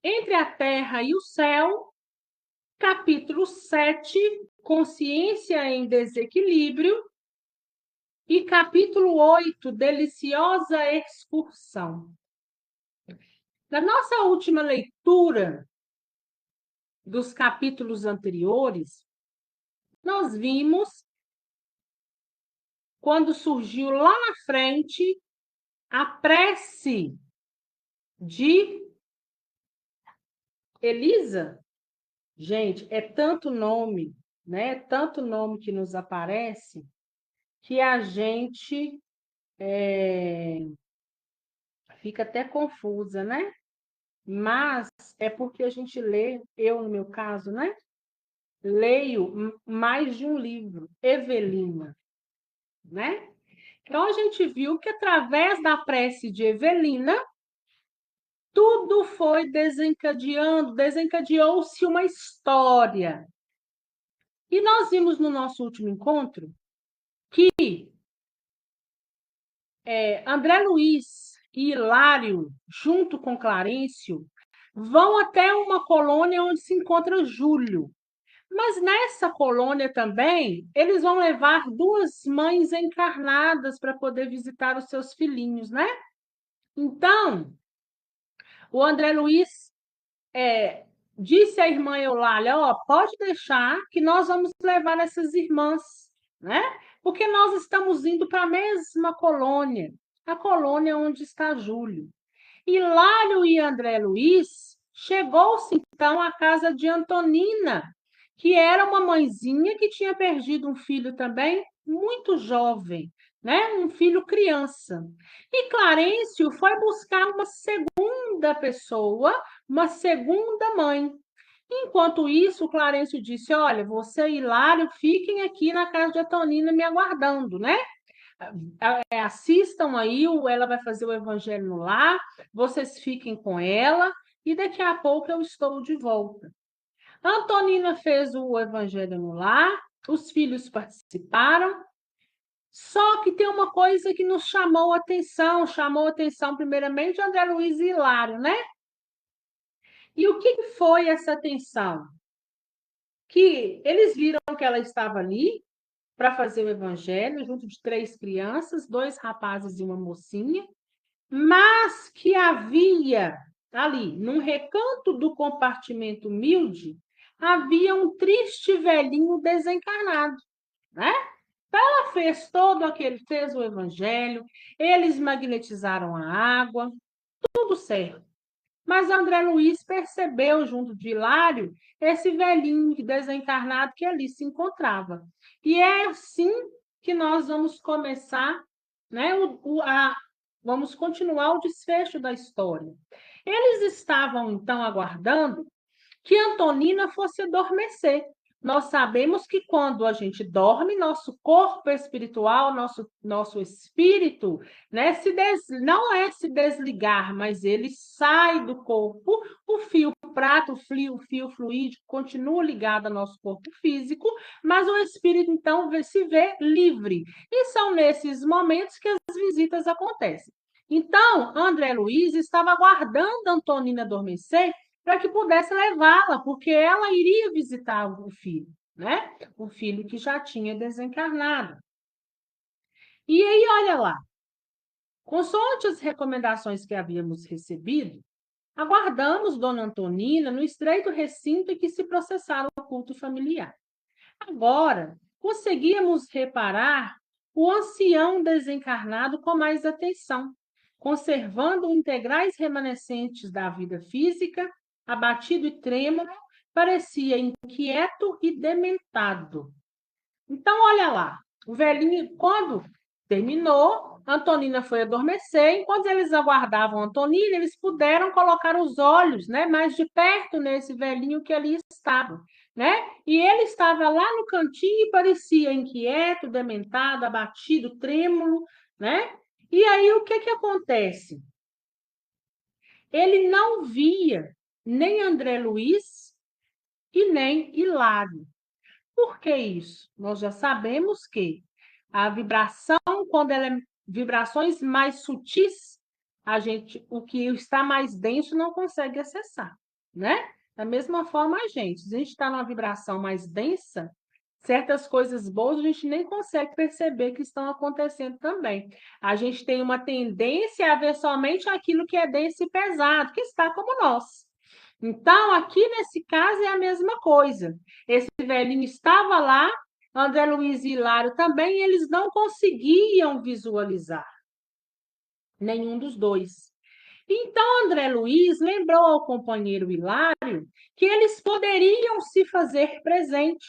Entre a Terra e o Céu, capítulo 7, Consciência em Desequilíbrio, e capítulo 8, Deliciosa Excursão. Na nossa última leitura dos capítulos anteriores, nós vimos quando surgiu lá na frente a prece de Elisa. Gente, é tanto nome, né? Tanto nome que nos aparece que a gente fica até confusa, né? Mas é porque a gente lê, eu no meu caso, né? Leio mais de um livro, Evelina, né? Então a gente viu que através da prece de Evelina, tudo foi desencadeando, desencadeou-se uma história. E nós vimos no nosso último encontro que André Luiz e Hilário, junto com Clarencio, vão até uma colônia onde se encontra Júlio. Mas nessa colônia também, eles vão levar duas mães encarnadas para poder visitar os seus filhinhos, né? Então, o André Luiz disse à irmã Eulália, pode deixar que nós vamos levar essas irmãs, né? Porque nós estamos indo para a mesma colônia, a colônia onde está Júlio. Hilário e André Luiz chegou-se então à casa de Antonina, que era uma mãezinha que tinha perdido um filho também muito jovem, né? Um filho criança. E Clarencio foi buscar uma segunda pessoa, uma segunda mãe. Enquanto isso, Clarencio disse: Olha, você e Hilário fiquem aqui na casa de Antonina me aguardando, né? Assistam aí, ela vai fazer o evangelho no lar, vocês fiquem com ela e daqui a pouco eu estou de volta. Antonina fez o evangelho no lar, os filhos participaram, só que tem uma coisa que nos chamou a atenção primeiramente André Luiz e Hilário, né? E o que foi essa atenção? Que eles viram que ela estava ali para fazer o evangelho, junto de 3 crianças, 2 rapazes e uma mocinha, mas que havia ali, num recanto do compartimento humilde, havia um triste velhinho desencarnado, né? Ela fez o evangelho, eles magnetizaram a água, tudo certo. Mas André Luiz percebeu, junto de Hilário, esse velhinho desencarnado que ali se encontrava. E é assim que nós vamos começar, né, vamos continuar o desfecho da história. Eles estavam, então, aguardando que Antonina fosse adormecer. Nós sabemos que quando a gente dorme, nosso corpo espiritual, nosso espírito, né, não é se desligar, mas ele sai do corpo, o fio prata, o fio fluídico continua ligado ao nosso corpo físico, mas o espírito, então, se vê livre. E são nesses momentos que as visitas acontecem. Então, André Luiz estava aguardando Antonina adormecer para que pudesse levá-la, porque ela iria visitar o filho, né? O filho que já tinha desencarnado. E aí, olha lá, consoante as recomendações que havíamos recebido, aguardamos Dona Antonina no estreito recinto em que se processava o culto familiar. Agora, conseguíamos reparar o ancião desencarnado com mais atenção, conservando integrais remanescentes da vida física, abatido e trêmulo, parecia inquieto e dementado. Então, olha lá, o velhinho, quando terminou, Antonina foi adormecer. Enquanto eles aguardavam Antonina, eles puderam colocar os olhos, né, mais de perto nesse velhinho que ali estava, né? E ele estava lá no cantinho e parecia inquieto, dementado, abatido, trêmulo, né? E aí o que acontece? Ele não via nem André Luiz e nem Hilário. Por que isso? Nós já sabemos que a vibração, quando ela é vibrações mais sutis, o que está mais denso não consegue acessar. né? Da mesma forma se a gente está numa vibração mais densa, certas coisas boas a gente nem consegue perceber que estão acontecendo também. A gente tem uma tendência a ver somente aquilo que é denso e pesado, que está como nós. Então, aqui nesse caso é a mesma coisa. Esse velhinho estava lá, André Luiz e Hilário também, e eles não conseguiam visualizar nenhum dos dois. Então, André Luiz lembrou ao companheiro Hilário que eles poderiam se fazer presente,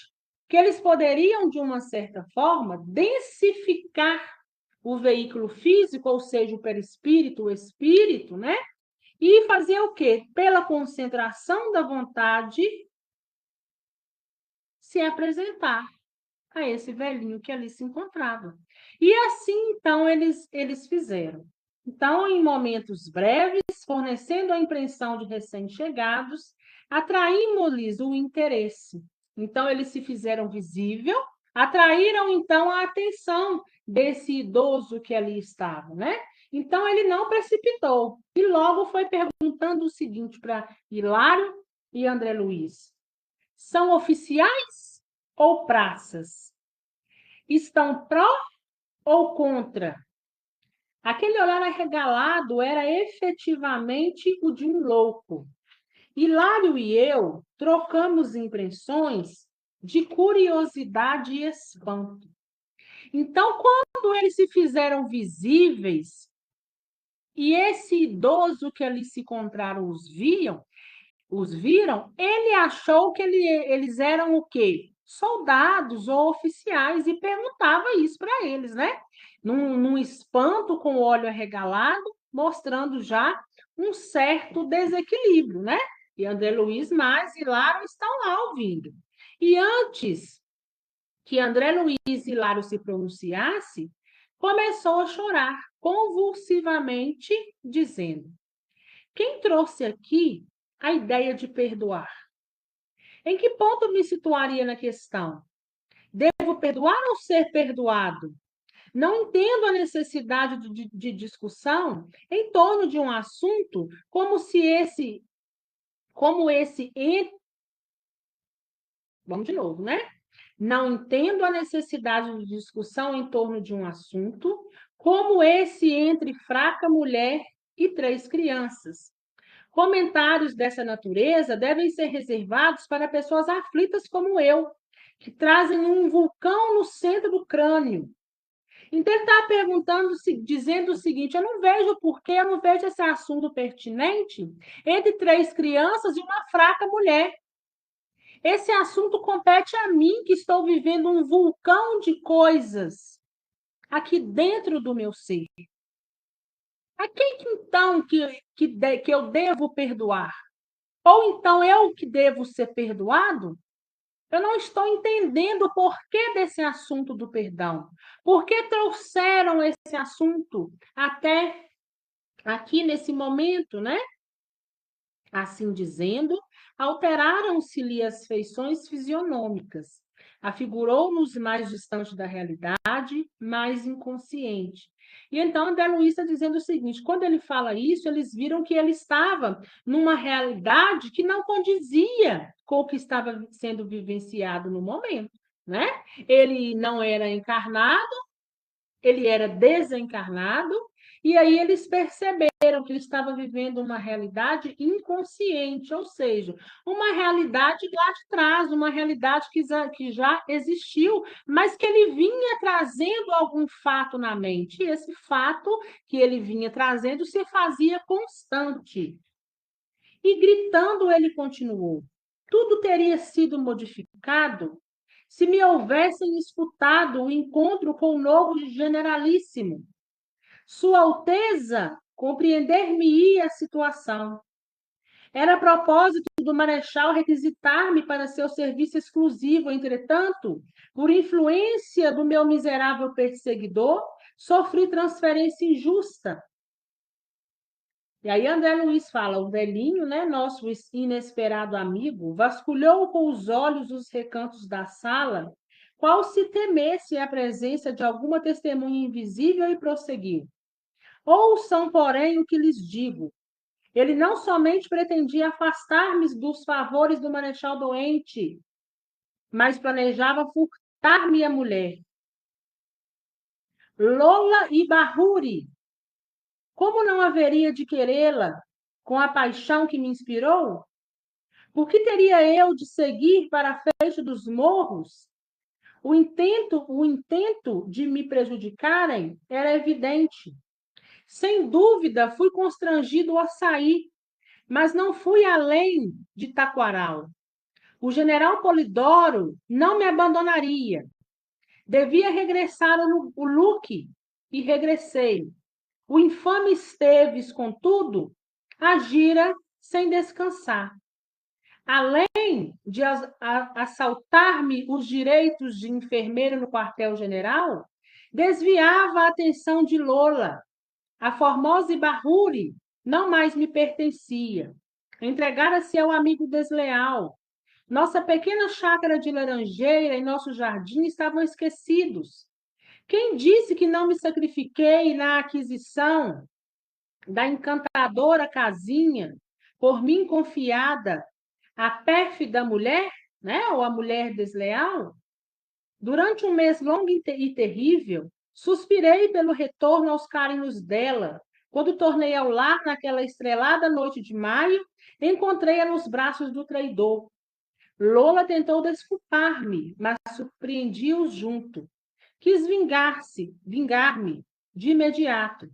que eles poderiam, de uma certa forma, densificar o veículo físico, ou seja, o perispírito, o espírito, né? E fazer o quê? Pela concentração da vontade, se apresentar a esse velhinho que ali se encontrava. E assim, então, eles fizeram. Então, em momentos breves, fornecendo a impressão de recém-chegados, atraímos-lhes o interesse. Então, eles se fizeram visível, atraíram, então, a atenção desse idoso que ali estava, né? Então, ele não precipitou e logo foi perguntando o seguinte para Hilário e André Luiz: são oficiais ou praças? Estão pró ou contra? Aquele olhar arregalado era efetivamente o de um louco. Hilário e eu trocamos impressões de curiosidade e espanto. Então, quando eles se fizeram visíveis e esse idoso que ali se encontraram os viram, ele achou que eles eram o quê? Soldados ou oficiais, e perguntava isso para eles, né? Num espanto com o olho arregalado, mostrando já um certo desequilíbrio, né? E André Luiz mais e Laro estão lá ouvindo. E antes que André Luiz e Laro se pronunciasse, começou a chorar convulsivamente, dizendo: quem trouxe aqui a ideia de perdoar? Em que ponto me situaria na questão? Devo perdoar ou ser perdoado? Não entendo a necessidade de discussão em torno de um assunto como esse, vamos de novo, né? Não entendo a necessidade de discussão em torno de um assunto como esse entre fraca mulher e 3 crianças. Comentários dessa natureza devem ser reservados para pessoas aflitas como eu, que trazem um vulcão no centro do crânio. Então, ele está perguntando, dizendo o seguinte: eu não vejo porquê, eu não vejo esse assunto pertinente entre 3 crianças e uma fraca mulher. Esse assunto compete a mim, que estou vivendo um vulcão de coisas aqui dentro do meu ser. A quem então que eu devo perdoar? Ou então eu que devo ser perdoado? Eu não estou entendendo o porquê desse assunto do perdão. Por que trouxeram esse assunto até aqui nesse momento, né? Assim dizendo, alteraram-se-lhe as feições fisionômicas. Afigurou-nos mais distante da realidade, mais inconsciente. E então André Luiz está dizendo o seguinte: quando ele fala isso, eles viram que ele estava numa realidade que não condizia com o que estava sendo vivenciado no momento, né? Ele não era encarnado, ele era desencarnado, e aí eles perceberam que ele estava vivendo uma realidade inconsciente, ou seja, uma realidade lá de trás, uma realidade que já existiu, mas que ele vinha trazendo algum fato na mente. E esse fato que ele vinha trazendo se fazia constante. E gritando, ele continuou: tudo teria sido modificado se me houvessem escutado o encontro com o novo generalíssimo. Sua Alteza compreender-me-ia a situação. Era propósito do Marechal requisitar-me para seu serviço exclusivo, entretanto, por influência do meu miserável perseguidor, sofri transferência injusta. E aí André Luiz fala: o velhinho, né, nosso inesperado amigo, vasculhou com os olhos os recantos da sala, qual se temesse a presença de alguma testemunha invisível, e prosseguiu: ouçam, porém, o que lhes digo. Ele não somente pretendia afastar-me dos favores do marechal doente, mas planejava furtar minha mulher. Lola e Bahuri, como não haveria de querê-la com a paixão que me inspirou? Por que teria eu de seguir para a frente dos morros? O intento de me prejudicarem era evidente. Sem dúvida, fui constrangido a sair, mas não fui além de Taquaral. O Polidoro não me abandonaria. Devia regressar o Luque, e regressei. O infame Esteves, contudo, agira sem descansar. Além de assaltar-me os direitos de enfermeira no quartel-general, desviava a atenção de Lola. A formosa Ibahuri não mais me pertencia. Entregara-se ao amigo desleal. Nossa pequena chácara de laranjeira e nosso jardim estavam esquecidos. Quem disse que não me sacrifiquei na aquisição da encantadora casinha, por mim confiada à pérfida mulher, né, ou a mulher desleal? Durante um mês longo e terrível, suspirei pelo retorno aos carinhos dela. Quando tornei ao lar naquela estrelada noite de maio, encontrei-a nos braços do traidor. Lola tentou desculpar-me, mas surpreendi-o junto. Quis vingar-me de imediato,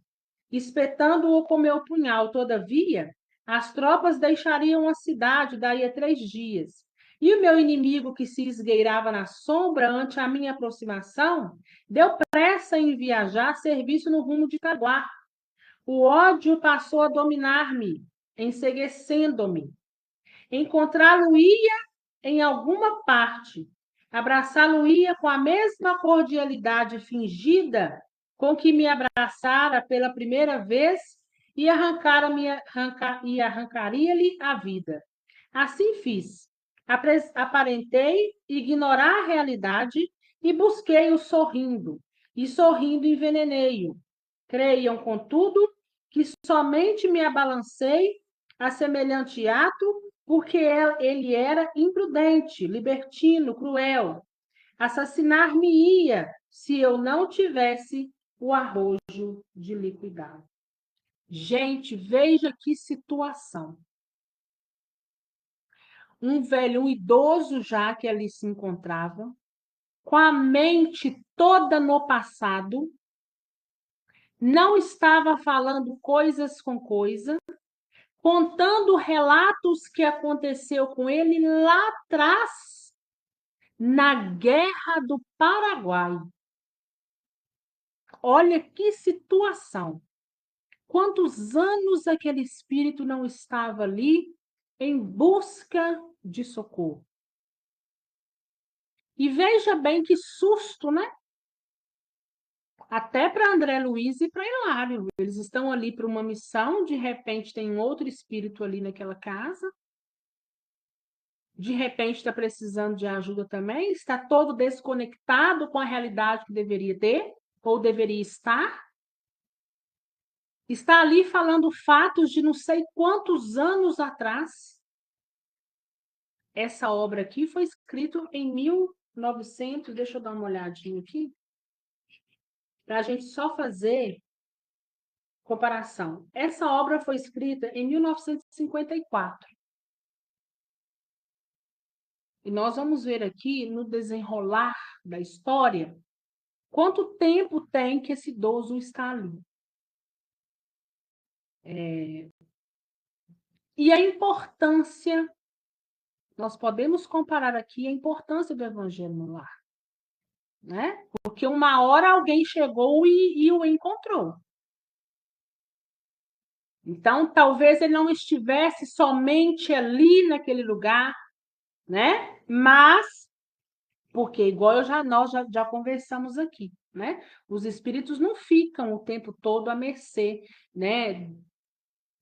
espetando-o com meu punhal. Todavia, as tropas deixariam a cidade daí a 3 dias. E o meu inimigo, que se esgueirava na sombra ante a minha aproximação, deu pressa em viajar serviço no rumo de Itaguá. O ódio passou a dominar-me, enceguecendo-me. Encontrá-lo-ia em alguma parte, abraçá-lo-ia com a mesma cordialidade fingida com que me abraçara pela primeira vez e arrancaria-lhe a vida. Assim fiz. Aparentei ignorar a realidade e busquei-o sorrindo, e sorrindo envenenei-o. Creiam, contudo, que somente me abalancei a semelhante ato porque ele era imprudente, libertino, cruel. Assassinar-me-ia se eu não tivesse o arrojo de liquidar. Gente, veja que situação. Um idoso já que ali se encontrava, com a mente toda no passado, não estava falando coisas com coisa, contando relatos que aconteceu com ele lá atrás, na Guerra do Paraguai. Olha que situação. Quantos anos aquele espírito não estava ali em busca de socorro? E veja bem que susto, né? Até para André Luiz e para Hilário. Eles estão ali para uma missão, de repente tem um outro espírito ali naquela casa. De repente está precisando de ajuda também, está todo desconectado com a realidade que deveria ter, ou deveria estar. Está ali falando fatos de não sei quantos anos atrás. Essa obra aqui foi escrita em 1900, deixa eu dar uma olhadinha aqui, para a gente só fazer comparação. Essa obra foi escrita em 1954. E nós vamos ver aqui, no desenrolar da história, quanto tempo tem que esse idoso está ali. E a importância, nós podemos comparar aqui a importância do evangelho no lar, né? Porque uma hora alguém chegou e o encontrou. Então, talvez ele não estivesse somente ali naquele lugar, né? Mas, porque igual nós já conversamos aqui, né? Os espíritos não ficam o tempo todo à mercê, né?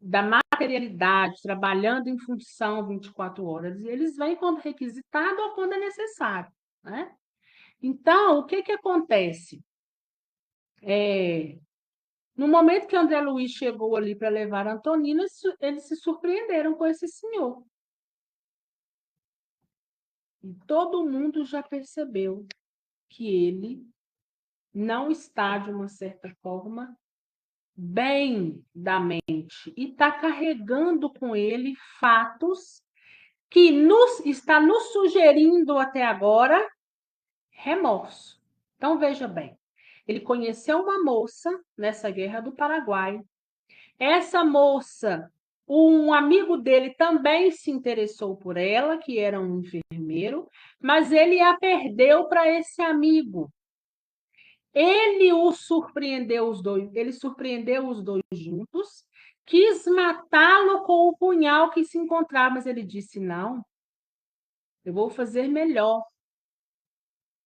Da materialidade, trabalhando em função 24 horas. E eles vêm quando requisitado ou quando é necessário, né? Então, o que acontece? No momento que André Luiz chegou ali para levar a Antonina, eles se surpreenderam com esse senhor. E todo mundo já percebeu que ele não está, de uma certa forma, bem da mente e está carregando com ele fatos que está nos sugerindo até agora remorso. Então, veja bem, ele conheceu uma moça nessa guerra do Paraguai. Essa moça, um amigo dele também se interessou por ela, que era um enfermeiro, mas ele a perdeu para esse amigo. Ele surpreendeu os dois juntos, quis matá-lo com o punhal que se encontrava, mas ele disse: não, eu vou fazer melhor,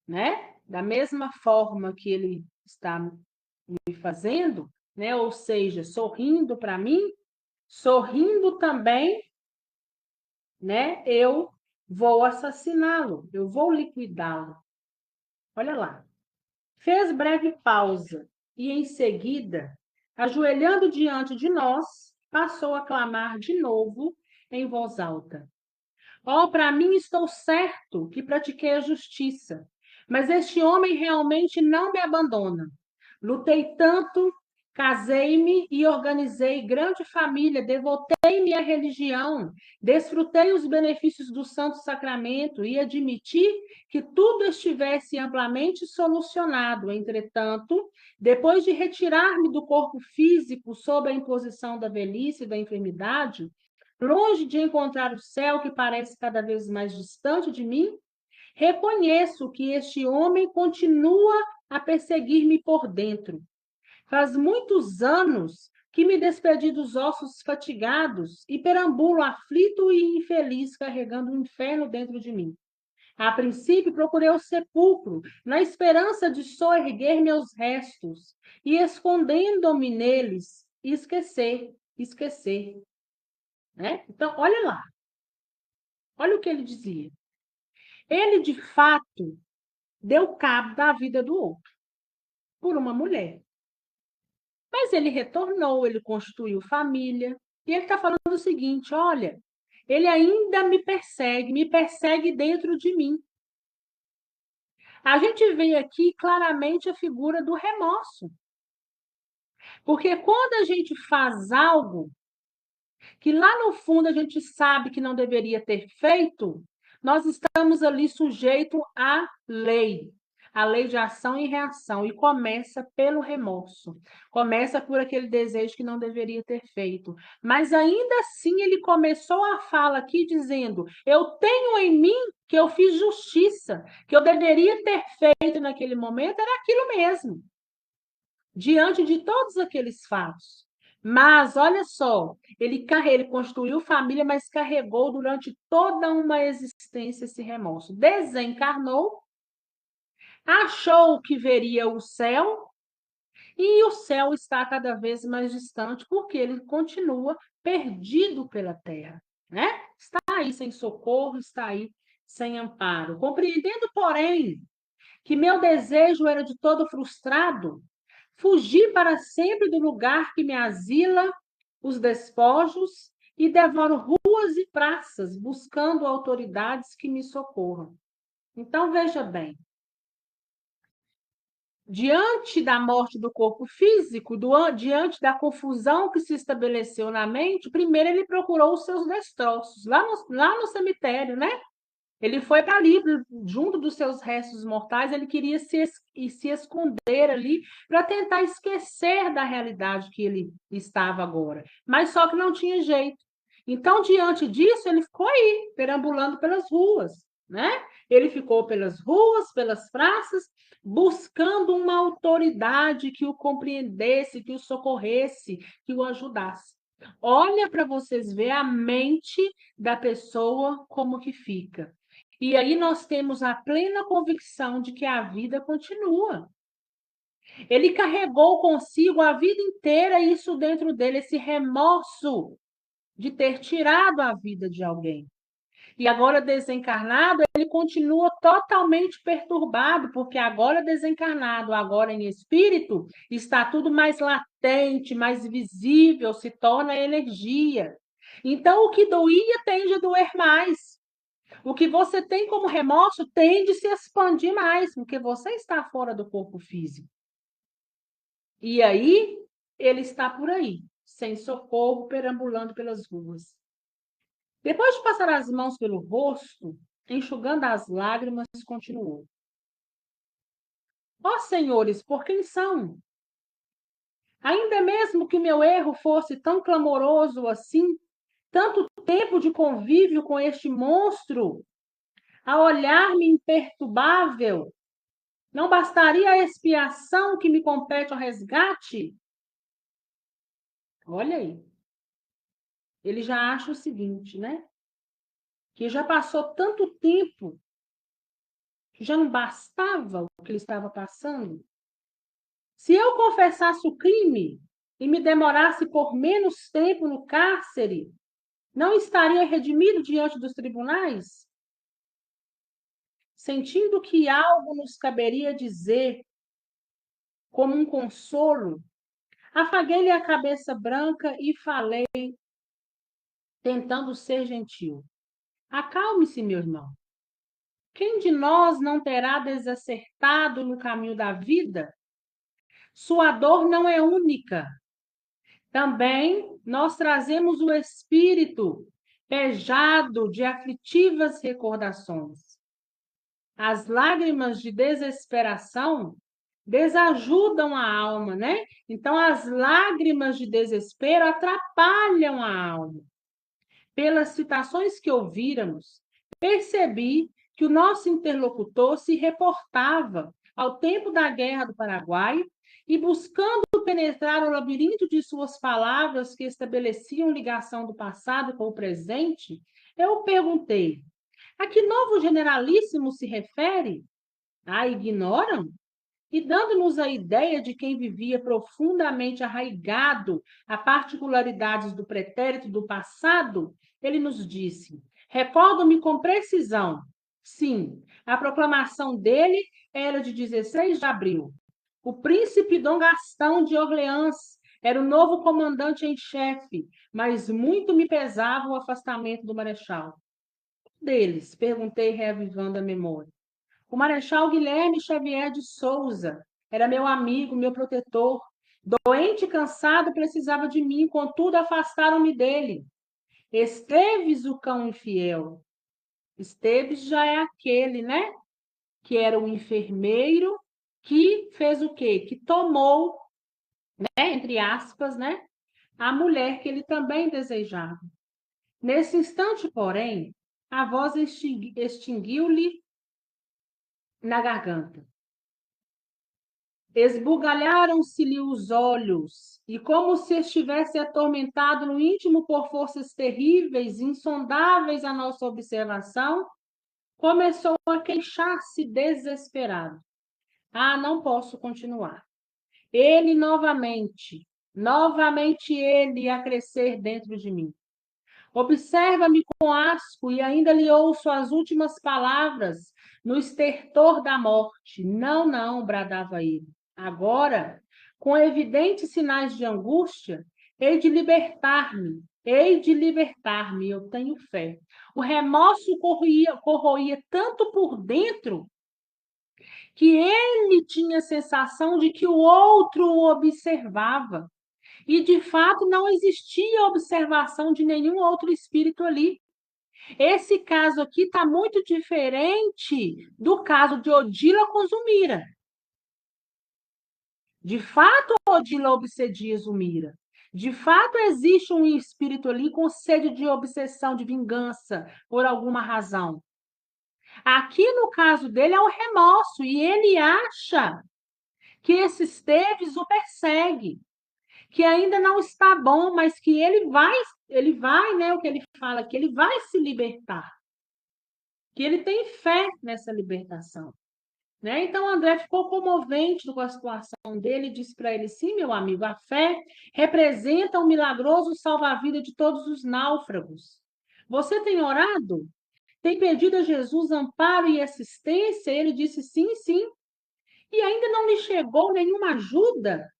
né? Da mesma forma que ele está me fazendo, né? Ou seja, sorrindo para mim, sorrindo também, né? Eu vou assassiná-lo, eu vou liquidá-lo. Olha lá. Fez breve pausa e, em seguida, ajoelhando diante de nós, passou a clamar de novo em voz alta: oh, para mim estou certo que pratiquei a justiça, mas este homem realmente não me abandona. Lutei tanto, casei-me e organizei grande família, devotei-me à religião, desfrutei os benefícios do Santo Sacramento e admiti que tudo estivesse amplamente solucionado. Entretanto, depois de retirar-me do corpo físico sob a imposição da velhice e da enfermidade, longe de encontrar o céu que parece cada vez mais distante de mim, reconheço que este homem continua a perseguir-me por dentro. Faz muitos anos que me despedi dos ossos fatigados e perambulo aflito e infeliz, carregando o inferno dentro de mim. A princípio, procurei o sepulcro, na esperança de soerguer meus restos, e escondendo-me neles, esquecer. Né? Então, olha lá, olha o que ele dizia. Ele, de fato, deu cabo da vida do outro, por uma mulher. Mas ele retornou, ele constituiu família, e ele está falando o seguinte: olha, ele ainda me persegue dentro de mim. A gente vê aqui claramente a figura do remorso. Porque quando a gente faz algo que lá no fundo a gente sabe que não deveria ter feito, nós estamos ali sujeitos à lei, a lei de ação e reação, e começa pelo remorso, começa por aquele desejo que não deveria ter feito. Mas ainda assim ele começou a fala aqui dizendo: eu tenho em mim que eu fiz justiça, que eu deveria ter feito naquele momento, era aquilo mesmo, diante de todos aqueles fatos. Mas, olha só, ele construiu família, mas carregou durante toda uma existência esse remorso. Desencarnou, achou que veria o céu, e o céu está cada vez mais distante, porque ele continua perdido pela terra, né? Está aí sem socorro, está aí sem amparo. Compreendendo, porém, que meu desejo era de todo frustrado, fugi para sempre do lugar que me asila os despojos e devoro ruas e praças, buscando autoridades que me socorram. Então, veja bem, diante da morte do corpo físico, diante da confusão que se estabeleceu na mente, primeiro ele procurou os seus destroços, lá no cemitério, né? Ele foi para ali, junto dos seus restos mortais, ele queria se esconder ali para tentar esquecer da realidade que ele estava agora. Mas só que não tinha jeito. Então, diante disso, ele ficou aí, perambulando pelas ruas, né? Ele ficou pelas ruas, pelas praças, buscando uma autoridade que o compreendesse, que o socorresse, que o ajudasse. Olha para vocês ver a mente da pessoa como que fica. E aí nós temos a plena convicção de que a vida continua. Ele carregou consigo a vida inteira isso dentro dele, esse remorso de ter tirado a vida de alguém. E agora desencarnado, ele continua totalmente perturbado, porque agora desencarnado, agora em espírito, está tudo mais latente, mais visível, se torna energia. Então, o que doía tende a doer mais. O que você tem como remorso tende a se expandir mais, porque você está fora do corpo físico. E aí, ele está por aí, sem socorro, perambulando pelas ruas. Depois de passar as mãos pelo rosto, enxugando as lágrimas, continuou. Ó senhores, por quem são? Ainda mesmo que meu erro fosse tão clamoroso assim, tanto tempo de convívio com este monstro, a olhar-me imperturbável, não bastaria a expiação que me compete ao resgate? Olha aí. Ele já acha o seguinte, né? Que já passou tanto tempo, já não bastava o que ele estava passando? Se eu confessasse o crime e me demorasse por menos tempo no cárcere, não estaria redimido diante dos tribunais? Sentindo que algo nos caberia dizer como um consolo, afaguei-lhe a cabeça branca e falei, tentando ser gentil. Acalme-se, meu irmão. Quem de nós não terá desacertado no caminho da vida? Sua dor não é única. Também nós trazemos o espírito pejado de aflitivas recordações. As lágrimas de desesperação desajudam a alma, né? Então, as lágrimas de desespero atrapalham a alma. Pelas citações que ouvíramos, percebi que o nosso interlocutor se reportava ao tempo da Guerra do Paraguai e, buscando penetrar o labirinto de suas palavras que estabeleciam ligação do passado com o presente, eu perguntei: a que novo generalíssimo se refere? Ah, ignoram? E dando-nos a ideia de quem vivia profundamente arraigado a particularidades do pretérito do passado, ele nos disse: recordo-me com precisão. Sim, a proclamação dele era de 16 de abril. O príncipe Dom Gastão de Orleans era o novo comandante em chefe, mas muito me pesava o afastamento do marechal. Deles, perguntei, reavivando a memória. O Marechal Guilherme Xavier de Souza era meu amigo, meu protetor. Doente e cansado, precisava de mim, contudo afastaram-me dele. Esteves, o cão infiel. Esteves já é aquele, né? Que era o enfermeiro que fez o quê? Que tomou, né? Entre aspas, né? A mulher que ele também desejava. Nesse instante, porém, a voz extinguiu-lhe na garganta. Esbugalharam-se-lhe os olhos, e como se estivesse atormentado no íntimo por forças terríveis, insondáveis à nossa observação, começou a queixar-se desesperado. Ah, não posso continuar. Ele novamente ele a crescer dentro de mim. Observa-me com asco e ainda lhe ouço as últimas palavras no estertor da morte. Não, não, bradava ele. Agora, com evidentes sinais de angústia, hei de libertar-me, eu tenho fé. O remorso corroía tanto por dentro que ele tinha a sensação de que o outro o observava. E, de fato, não existia observação de nenhum outro espírito ali. Esse caso aqui está muito diferente do caso de Odila com Zumira. De fato, Odila obsedia Zumira. De fato, existe um espírito ali com sede de obsessão, de vingança, por alguma razão. Aqui, no caso dele, é o remorso, e ele acha que esse Esteves o persegue, que ainda não está bom, mas que ele vai, né, o que ele fala, que ele vai se libertar, que ele tem fé nessa libertação. Né? Então, André ficou comovente com a situação dele e disse para ele, sim, meu amigo, a fé representa o milagroso salva-vida de todos os náufragos. Você tem orado? tem pedido a Jesus amparo e assistência? Ele disse sim, sim. E ainda não lhe chegou nenhuma ajuda,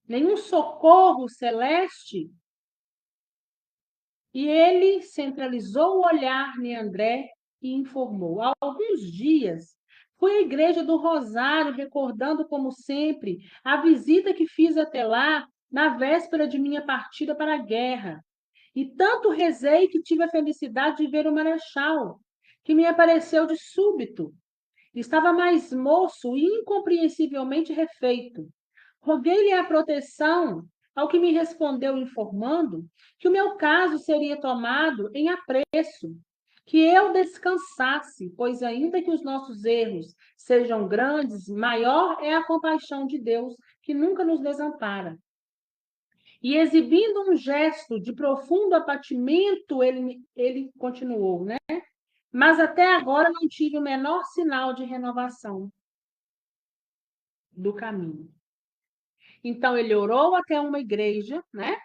nenhum socorro celeste. E ele centralizou o olhar em André e informou. Há alguns dias, fui à igreja do Rosário, recordando, como sempre, a visita que fiz até lá na véspera de minha partida para a guerra. E tanto rezei que tive a felicidade de ver o marechal, que me apareceu de súbito. Estava mais moço e incompreensivelmente refeito. Roguei-lhe a proteção, ao que me respondeu informando que o meu caso seria tomado em apreço, que eu descansasse, pois ainda que os nossos erros sejam grandes, maior é a compaixão de Deus, que nunca nos desampara. E exibindo um gesto de profundo abatimento, ele continuou, né? Mas até agora não tive o menor sinal de renovação do caminho. Então ele orou até uma igreja, né?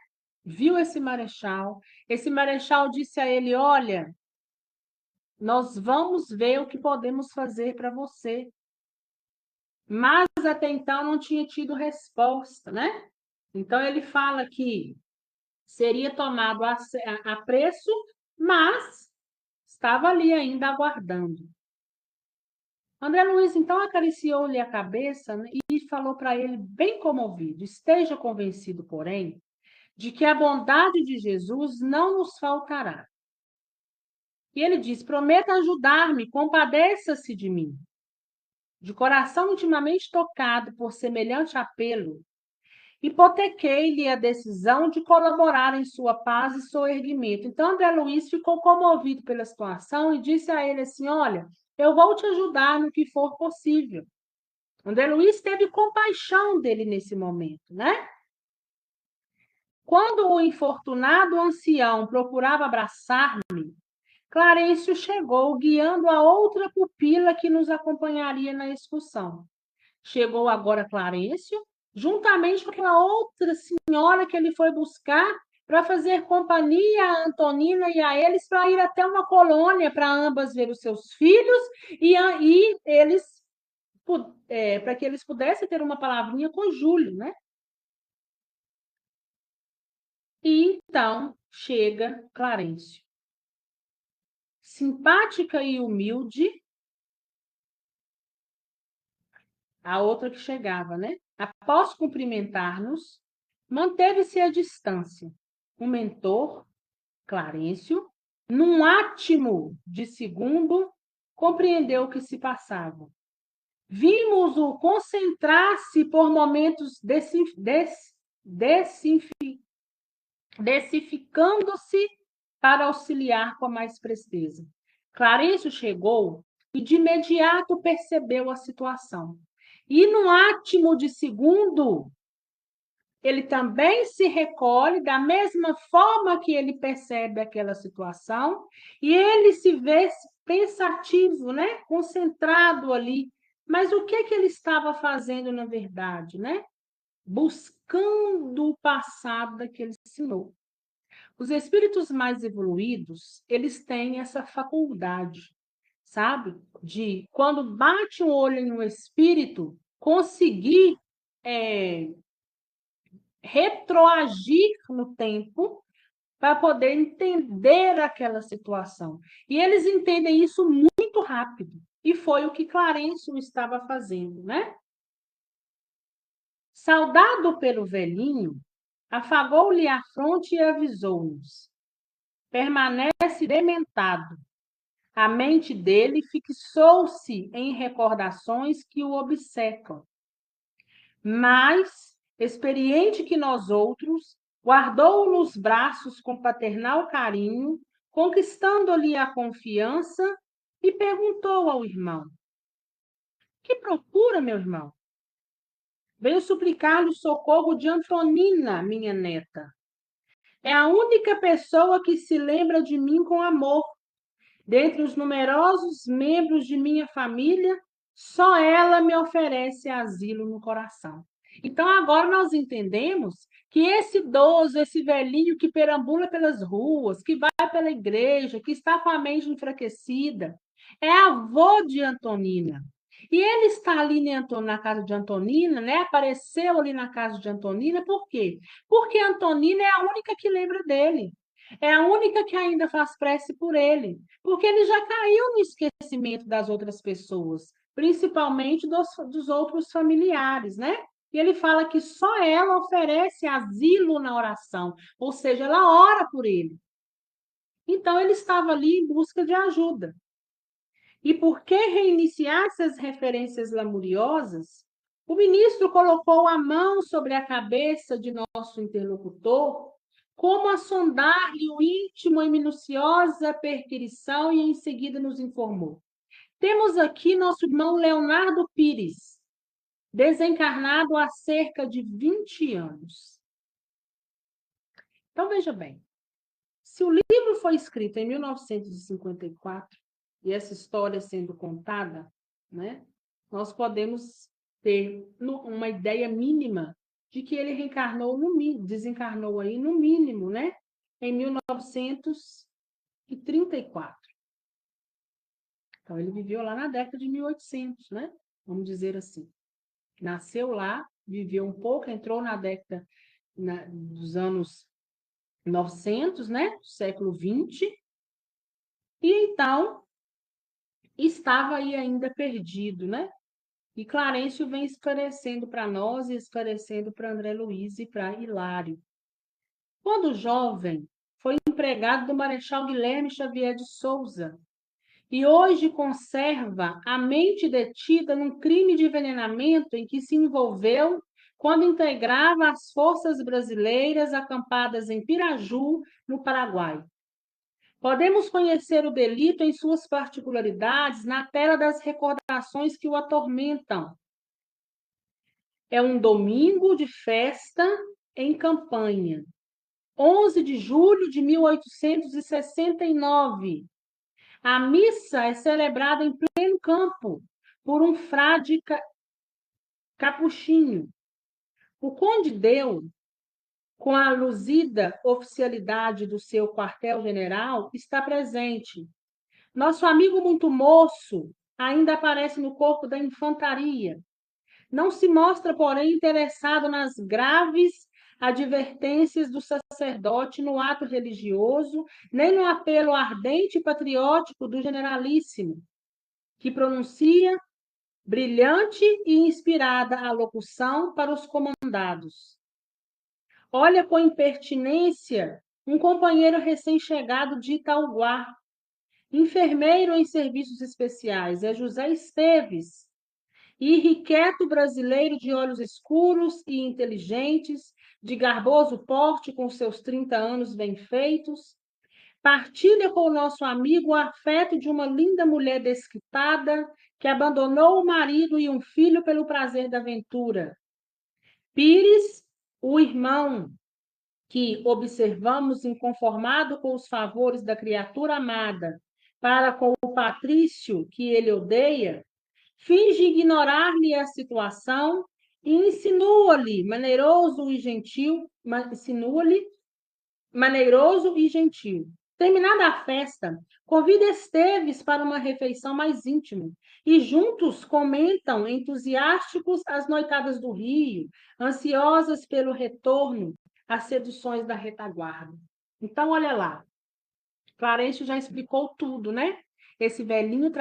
Viu esse marechal. Esse marechal disse a ele: Olha, nós vamos ver o que podemos fazer para você. Mas até então não tinha tido resposta, né? Então ele fala que seria tomado a preço, mas estava ali ainda aguardando. André Luiz então acariciou-lhe a cabeça, né, e falou para ele, bem comovido: Esteja convencido, porém, de que a bondade de Jesus não nos faltará. E ele diz: Prometa ajudar-me, compadeça-se de mim. De coração intimamente tocado por semelhante apelo, hipotequei-lhe a decisão de colaborar em sua paz e soerguimento. Então, André Luiz ficou comovido pela situação e disse a ele assim: Olha, eu vou te ajudar no que for possível. André Luiz teve compaixão dele nesse momento, né? Quando o infortunado ancião procurava abraçar-me, Clarencio chegou, guiando a outra pupila que nos acompanharia na excursão. Chegou agora Clarencio, juntamente com a outra senhora que ele foi buscar para fazer companhia a Antonina e a eles para ir até uma colônia para ambas ver os seus filhos e eles para que eles pudessem ter uma palavrinha com Júlio, né? E então chega Clarencio. Simpática e humilde, a outra que chegava, né? Após cumprimentar-nos, manteve-se à distância. O mentor, Clarencio, num átimo de segundo, compreendeu o que se passava. Vimos-o concentrar-se por momentos desificando-se para auxiliar com mais presteza. Clarencio chegou e de imediato percebeu a situação. E num átimo de segundo, ele também se recolhe da mesma forma que ele percebe aquela situação e ele se vê pensativo, né? Concentrado ali. Mas o que ele estava fazendo na verdade, né? Buscando o passado daquele senhor. Os espíritos mais evoluídos, eles têm essa faculdade, sabe? De, quando bate um olho no espírito, conseguir retroagir no tempo para poder entender aquela situação. E eles entendem isso muito rápido. E foi o que Clarencio estava fazendo, né? Saudado pelo velhinho, afagou-lhe a fronte e avisou-nos: permanece dementado. A mente dele fixou-se em recordações que o obcecam. Mas, experiente que nós outros, guardou-o nos braços com paternal carinho, conquistando-lhe a confiança, e perguntou ao irmão: Que procura, meu irmão? Venho suplicar-lhe o socorro de Antonina, minha neta. É a única pessoa que se lembra de mim com amor. Dentre os numerosos membros de minha família, só ela me oferece asilo no coração. Então, agora nós entendemos que esse idoso, esse velhinho que perambula pelas ruas, que vai pela igreja, que está com a mente enfraquecida, é avô de Antonina. E ele está ali na casa de Antonina, né? Apareceu ali na casa de Antonina, por quê? Porque Antonina é a única que lembra dele. É a única que ainda faz prece por ele. Porque ele já caiu no esquecimento das outras pessoas, principalmente dos outros familiares, né? E ele fala que só ela oferece asilo na oração, ou seja, ela ora por ele. Então, ele estava ali em busca de ajuda. E por que reiniciar essas referências lamuriosas? O ministro colocou a mão sobre a cabeça de nosso interlocutor, como a sondar-lhe o íntimo em minuciosa perquirição, e em seguida nos informou. Temos aqui nosso irmão Leonardo Pires, desencarnado há cerca de 20 anos. Então, veja bem, se o livro foi escrito em 1954, e essa história sendo contada, né, nós podemos ter uma ideia mínima de que ele desencarnou aí no mínimo, né, em 1934. Então, ele viveu lá na década de 1800, né? Vamos dizer assim. Nasceu lá, viveu um pouco, entrou na década dos anos 900, né? Século 20, e então estava aí ainda perdido, né? E Clarencio vem esclarecendo para nós e esclarecendo para André Luiz e para Hilário. Quando jovem, foi empregado do Marechal Guilherme Xavier de Souza, e hoje conserva a mente detida num crime de envenenamento em que se envolveu quando integrava as forças brasileiras acampadas em Piraju, no Paraguai. Podemos conhecer o delito em suas particularidades na tela das recordações que o atormentam. É um domingo de festa em campanha, 11 de julho de 1869. A missa é celebrada em pleno campo por um frade capuchinho. O conde deu, com a luzida oficialidade do seu quartel-general, está presente. Nosso amigo muito moço ainda aparece no corpo da infantaria. Não se mostra, porém, interessado nas graves advertências do sacerdote no ato religioso, nem no apelo ardente e patriótico do generalíssimo, que pronuncia brilhante e inspirada a locução para os comandados. Olha com impertinência um companheiro recém-chegado de Itauguá, enfermeiro em serviços especiais, é José Esteves, irrequieto brasileiro de olhos escuros e inteligentes, de garboso porte, com seus 30 anos bem feitos, partilha com o nosso amigo o afeto de uma linda mulher desquitada que abandonou o marido e um filho pelo prazer da aventura. Pires, o irmão, que observamos inconformado com os favores da criatura amada para com o patrício que ele odeia, finge ignorar-lhe a situação e insinua-lhe maneiroso e gentil. Terminada a festa, convida Esteves para uma refeição mais íntima e juntos comentam entusiásticos as noitadas do Rio, ansiosas pelo retorno às seduções da retaguarda. Então, olha lá, Clarencio já explicou tudo, né? Esse velhinho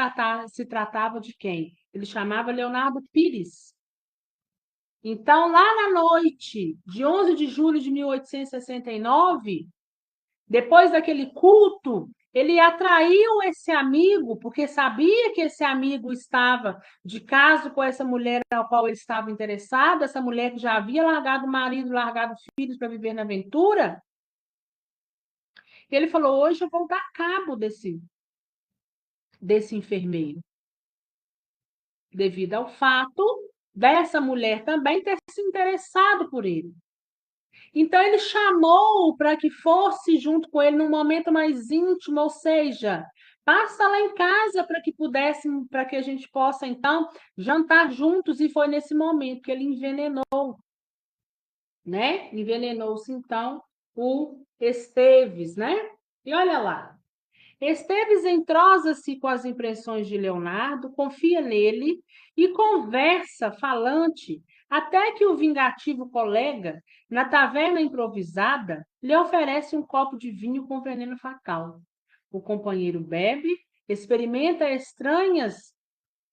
se tratava de quem? Ele chamava Leonardo Pires. Então, lá na noite de 11 de julho de 1869, depois daquele culto, ele atraiu esse amigo, porque sabia que esse amigo estava de caso com essa mulher ao qual ele estava interessado, essa mulher que já havia largado o marido, largado os filhos para viver na aventura. E ele falou: hoje eu vou dar cabo desse enfermeiro, devido ao fato dessa mulher também ter se interessado por ele. Então, ele chamou para que fosse junto com ele num momento mais íntimo, ou seja, passa lá em casa para que a gente possa, então, jantar juntos. E foi nesse momento que ele envenenou né? Envenenou-se, então, o Esteves, né? E olha lá, Esteves entrosa-se com as impressões de Leonardo, confia nele e conversa falante até que o vingativo colega, na taverna improvisada, lhe oferece um copo de vinho com veneno fatal. O companheiro bebe, experimenta estranhas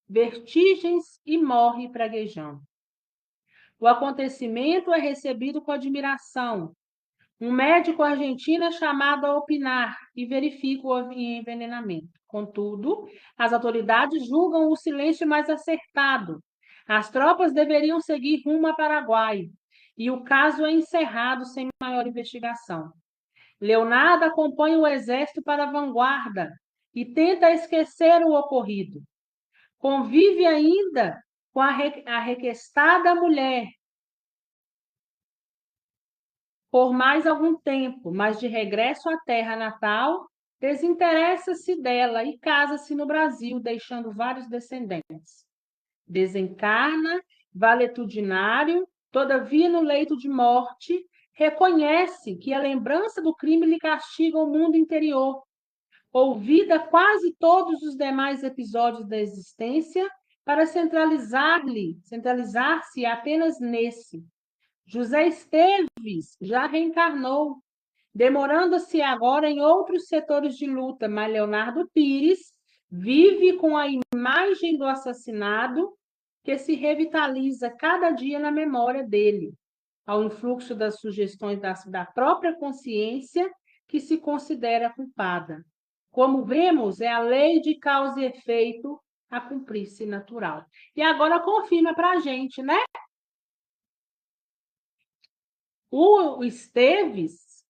vertigens e morre praguejando. O acontecimento é recebido com admiração. Um médico argentino é chamado a opinar e verifica o envenenamento. Contudo, as autoridades julgam o silêncio mais acertado. As tropas deveriam seguir rumo ao Paraguai e o caso é encerrado sem maior investigação. Leonardo acompanha o exército para a vanguarda e tenta esquecer o ocorrido. Convive ainda com a requestada mulher por mais algum tempo, mas de regresso à terra natal, desinteressa-se dela e casa-se no Brasil, deixando vários descendentes. Desencarna, valetudinário, todavia no leito de morte, reconhece que a lembrança do crime lhe castiga o mundo interior. Ouvida quase todos os demais episódios da existência, para centralizar-se apenas nesse. José Esteves já reencarnou, demorando-se agora em outros setores de luta, mas Leonardo Pires vive com a imagem do assassinado que se revitaliza cada dia na memória dele, ao influxo das sugestões da própria consciência que se considera culpada. Como vemos, é a lei de causa e efeito a cumprir-se natural. E agora confirma para a gente, né? O Esteves,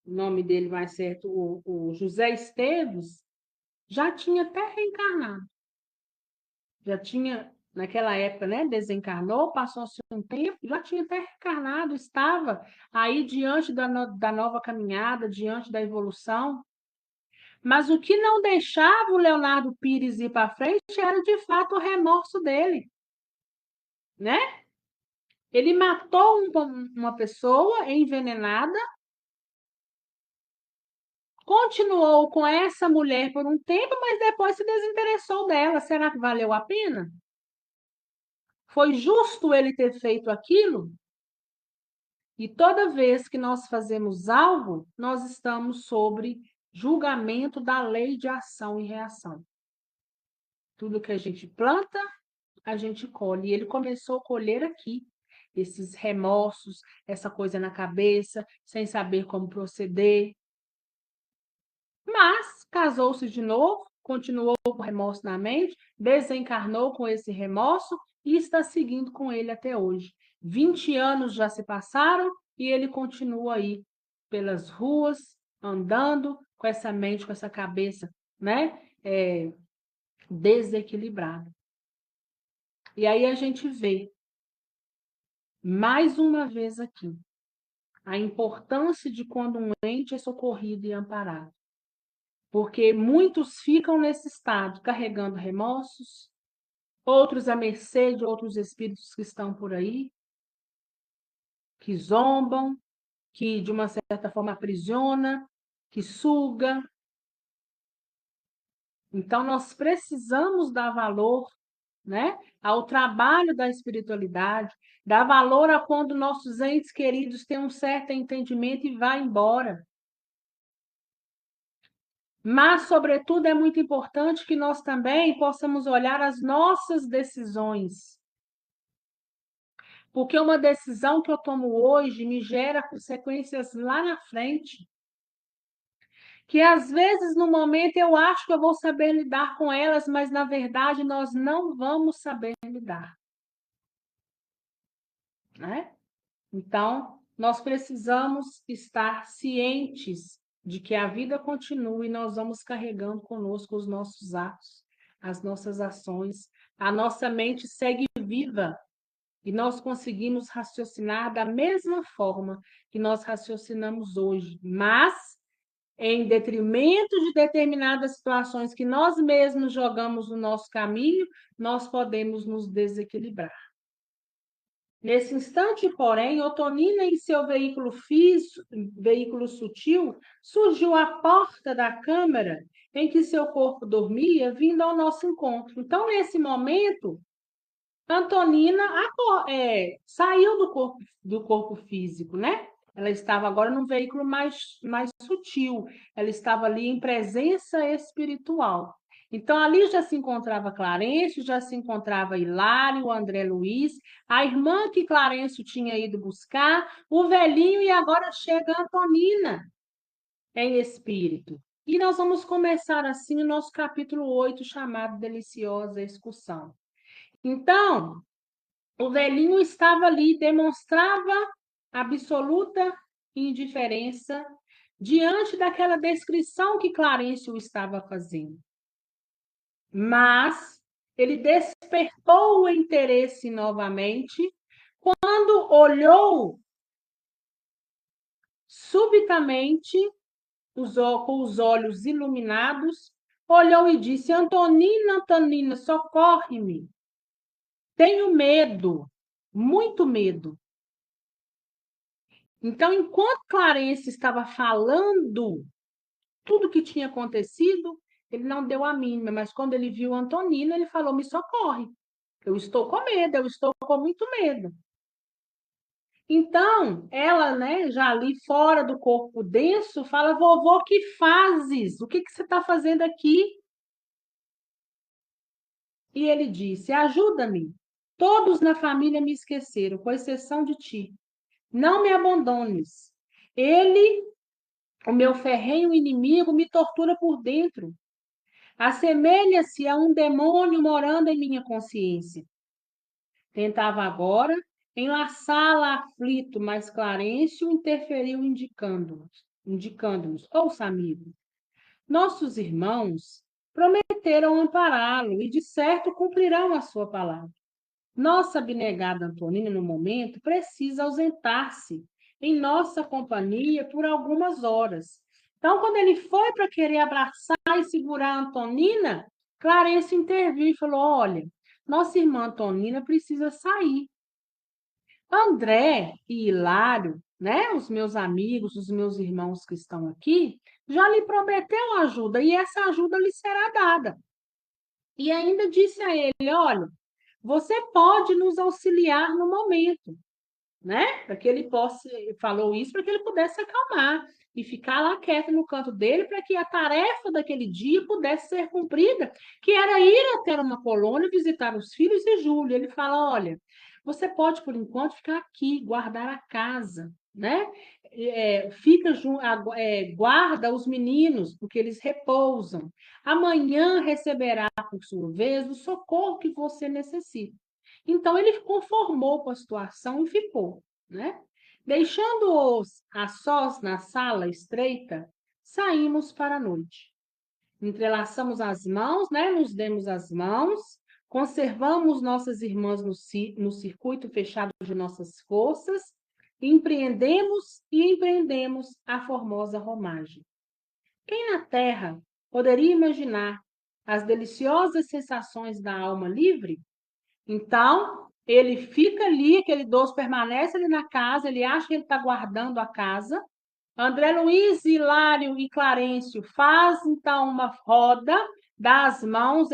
o nome dele mais certo, o José Esteves, já tinha até reencarnado. Já tinha, naquela época, né, desencarnou, passou-se um tempo, já tinha até reencarnado, estava aí diante da nova caminhada, diante da evolução. Mas o que não deixava o Leonardo Pires ir para frente era, de fato, o remorso dele, né? Ele matou uma pessoa envenenada, continuou com essa mulher por um tempo, mas depois se desinteressou dela. Será que valeu a pena? Foi justo ele ter feito aquilo? E toda vez que nós fazemos algo, nós estamos sobre julgamento da lei de ação e reação. Tudo que a gente planta, a gente colhe. E ele começou a colher aqui esses remorsos, essa coisa na cabeça, sem saber como proceder. Mas casou-se de novo, continuou com remorso na mente, desencarnou com esse remorso e está seguindo com ele até hoje. 20 anos já se passaram e ele continua aí pelas ruas, andando com essa mente, com essa cabeça, né? Desequilibrada. E aí a gente vê, mais uma vez aqui, a importância de quando um ente é socorrido e amparado. Porque muitos ficam nesse estado, carregando remorsos, outros à mercê de outros espíritos que estão por aí, que zombam, que de uma certa forma aprisiona, que suga. Então, nós precisamos dar valor, né, ao trabalho da espiritualidade, dar valor a quando nossos entes queridos têm um certo entendimento e vai embora. Mas, sobretudo, é muito importante que nós também possamos olhar as nossas decisões. Porque uma decisão que eu tomo hoje me gera consequências lá na frente. Que às vezes, no momento, eu acho que eu vou saber lidar com elas, mas na verdade nós não vamos saber lidar. Né? Então, nós precisamos estar cientes de que a vida continua e nós vamos carregando conosco os nossos atos, as nossas ações, a nossa mente segue viva e nós conseguimos raciocinar da mesma forma que nós raciocinamos hoje, mas em detrimento de determinadas situações que nós mesmos jogamos no nosso caminho, nós podemos nos desequilibrar. Nesse instante, porém, Otonina, em seu veículo sutil, surgiu à porta da câmara em que seu corpo dormia, vindo ao nosso encontro. Então, nesse momento, Antonina saiu do corpo físico, né? Ela estava agora num veículo mais sutil, ela estava ali em presença espiritual. Então, ali já se encontrava Clarencio, já se encontrava Hilário, André Luiz, a irmã que Clarencio tinha ido buscar, o velhinho, e agora chega Antonina em espírito. E nós vamos começar assim o nosso capítulo 8, chamado Deliciosa Excursão. Então, o velhinho estava ali, demonstrava absoluta indiferença diante daquela descrição que Clarencio estava fazendo. Mas ele despertou o interesse novamente quando olhou subitamente, com os olhos iluminados, olhou e disse: Antonina, Antonina, socorre-me. Tenho medo, muito medo. Então, enquanto Clarence estava falando tudo o que tinha acontecido, ele não deu a mínima, mas quando ele viu Antonina, ele falou: me socorre, eu estou com medo, eu estou com muito medo. Então, ela, né, já ali fora do corpo denso, fala: vovô, que fazes? O que você está fazendo aqui? E ele disse: ajuda-me. Todos na família me esqueceram, com exceção de ti. Não me abandones. Ele, o meu ferrenho inimigo, me tortura por dentro. Assemelha-se a um demônio morando em minha consciência. Tentava agora enlaçá-la aflito, mas Clarencio interferiu indicando-nos, ouça, amigo, nossos irmãos prometeram ampará-lo e de certo cumprirão a sua palavra. Nossa abnegada Antonina, no momento, precisa ausentar-se em nossa companhia por algumas horas. Então, quando ele foi para querer abraçar e segurar a Antonina, Clarice interviu e falou: olha, nossa irmã Antonina precisa sair. André e Hilário, né, os meus amigos, os meus irmãos que estão aqui, já lhe prometeu ajuda e essa ajuda lhe será dada. E ainda disse a ele: olha, você pode nos auxiliar no momento, né? Para que ele possa, falou isso para que ele pudesse acalmar e ficar lá quieto no canto dele, para que a tarefa daquele dia pudesse ser cumprida, que era ir até uma colônia visitar os filhos de Júlio. Ele fala: olha, você pode, por enquanto, ficar aqui, guardar a casa, né? Guarda os meninos, porque eles repousam. Amanhã receberá, por sua vez, o socorro que você necessita. Então, ele conformou com a situação e ficou, né? Deixando-os a sós na sala estreita, saímos para a noite. Entrelaçamos as mãos, né? Nos demos as mãos, conservamos nossas irmãs no circuito fechado de nossas forças, empreendemos a formosa romagem. Quem na terra poderia imaginar as deliciosas sensações da alma livre? Então, ele fica ali, aquele idoso permanece ali na casa, ele acha que ele está guardando a casa. André Luiz, Hilário e Clarencio faz então uma roda das mãos,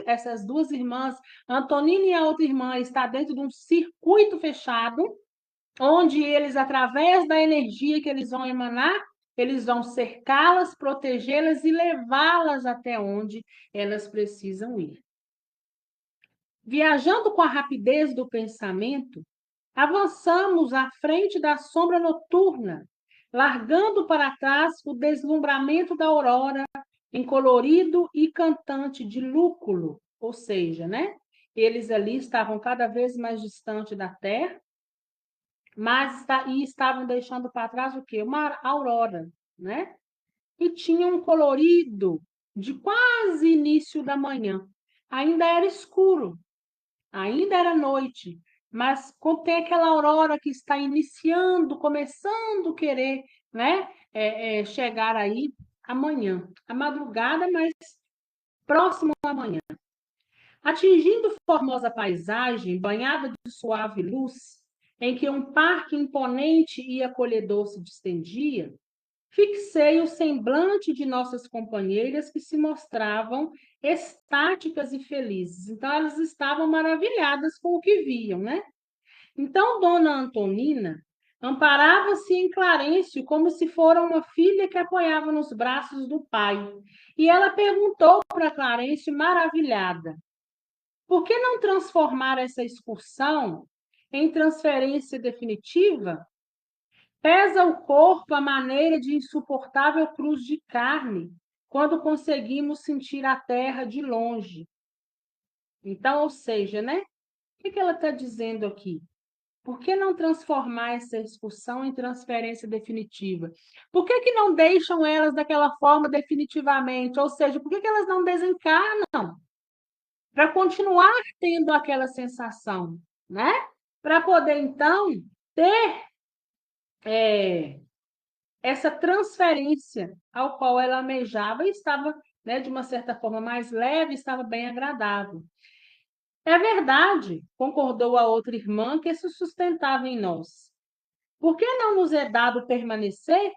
essas duas irmãs, Antonina e a outra irmã, está dentro de um circuito fechado, onde eles, através da energia que eles vão emanar, eles vão cercá-las, protegê-las e levá-las até onde elas precisam ir. Viajando com a rapidez do pensamento, avançamos à frente da sombra noturna, largando para trás o deslumbramento da aurora em colorido e cantante de lúculo, ou seja, né? Eles ali estavam cada vez mais distante da Terra, e estavam deixando para trás o quê? Uma aurora, né? E tinha um colorido de quase início da manhã. Ainda era escuro, ainda era noite, mas quando tem aquela aurora que está iniciando, começando a querer, né, chegar aí amanhã, a madrugada, mas próximo à manhã. Atingindo formosa paisagem, banhada de suave luz, em que um parque imponente e acolhedor se distendia, fixei o semblante de nossas companheiras que se mostravam estáticas e felizes. Então, elas estavam maravilhadas com o que viam, né? Então, Dona Antonina amparava-se em Clarencio como se fora uma filha que apoiava nos braços do pai. E ela perguntou para Clarencio, maravilhada, por que não transformar essa excursão em transferência definitiva? Pesa o corpo a maneira de insuportável cruz de carne quando conseguimos sentir a terra de longe. Então, ou seja, né? O que ela está dizendo aqui? Por que não transformar essa excursão em transferência definitiva? Por que não deixam elas daquela forma definitivamente? Ou seja, por que elas não desencarnam? Para continuar tendo aquela sensação, né? Para poder, então, ter essa transferência ao qual ela almejava e estava, né, de uma certa forma, mais leve, estava bem agradável. É verdade, concordou a outra irmã, que se sustentava em nós. Por que não nos é dado permanecer,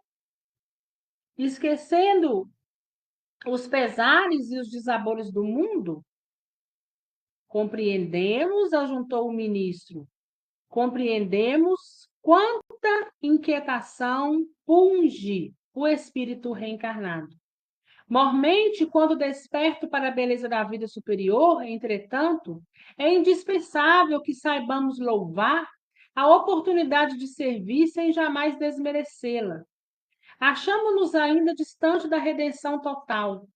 esquecendo os pesares e os desabores do mundo? Compreendemos, ajuntou o ministro, compreendemos quanta inquietação punge o espírito reencarnado. Mormente, quando desperto para a beleza da vida superior, entretanto, é indispensável que saibamos louvar a oportunidade de servir sem jamais desmerecê-la. Achamos-nos ainda distante da redenção total,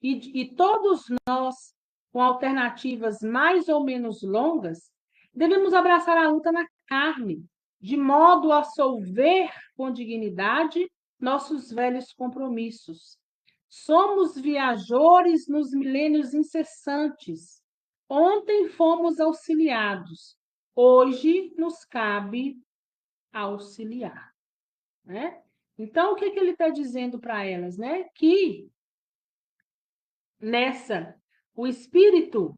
e todos nós, com alternativas mais ou menos longas, devemos abraçar a luta na carne, de modo a solver com dignidade nossos velhos compromissos. Somos viajores nos milênios incessantes. Ontem fomos auxiliados, hoje nos cabe auxiliar, né? Então, o que ele está dizendo para elas, né? Que o espírito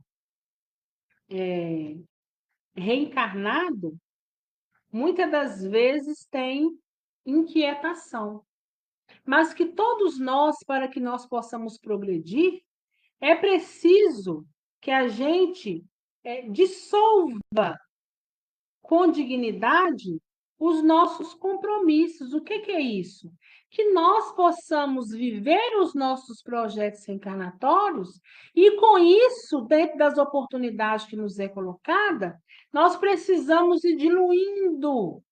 reencarnado, muitas das vezes tem inquietação, mas que todos nós, para que nós possamos progredir, é preciso que a gente dissolva com dignidade os nossos compromissos. O que é isso? Que nós possamos viver os nossos projetos reencarnatórios e, com isso, dentro das oportunidades que nos é colocada, nós precisamos ir diluindo,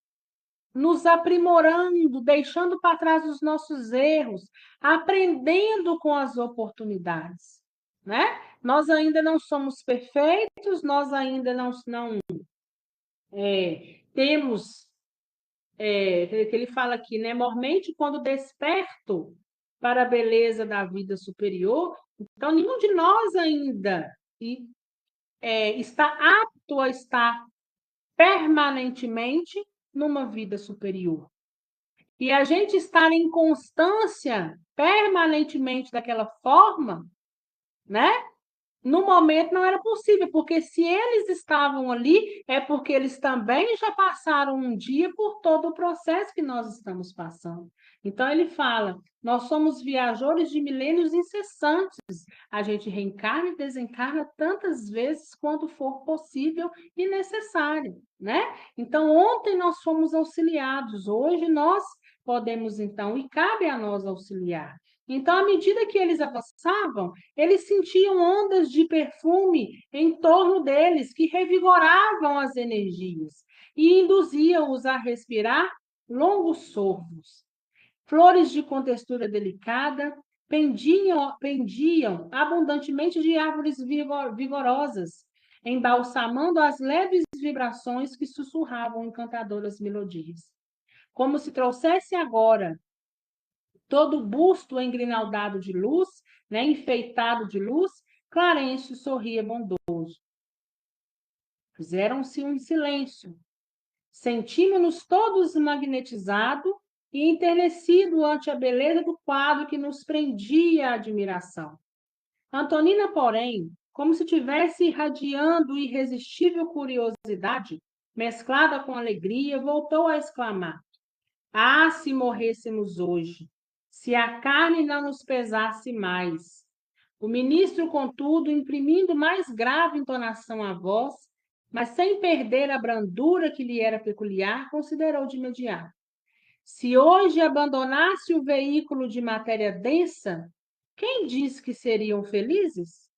nos aprimorando, deixando para trás os nossos erros, aprendendo com as oportunidades, né? Nós ainda não somos perfeitos, nós ainda não temos, que ele fala aqui, né? Mormente quando desperto para a beleza da vida superior, então nenhum de nós ainda está apto a estar permanentemente numa vida superior. E a gente estar em constância permanentemente daquela forma, né? No momento não era possível, porque se eles estavam ali, é porque eles também já passaram um dia por todo o processo que nós estamos passando. Então, ele fala: nós somos viajores de milênios incessantes. A gente reencarna e desencarna tantas vezes quanto for possível e necessário, né? Então, ontem nós fomos auxiliados, hoje nós podemos, então, e cabe a nós auxiliar. Então, à medida que eles avançavam, eles sentiam ondas de perfume em torno deles que revigoravam as energias e induziam-os a respirar longos sorvos. Flores de contextura delicada pendiam abundantemente de árvores vigorosas, embalsamando as leves vibrações que sussurravam encantadoras melodias. Como se trouxesse agora todo o busto engrinaldado de luz, né, enfeitado de luz, Clarencio sorria bondoso. Fizeram-se um silêncio. Sentimos-nos todos magnetizados e enternecidos ante a beleza do quadro que nos prendia a admiração. Antonina, porém, como se tivesse irradiando irresistível curiosidade, mesclada com alegria, voltou a exclamar: Ah, se morrêssemos hoje! Se a carne não nos pesasse mais! O ministro, contudo, imprimindo mais grave entonação à voz, mas sem perder a brandura que lhe era peculiar, considerou de imediato: Se hoje abandonasse o veículo de matéria densa, quem diz que seriam felizes?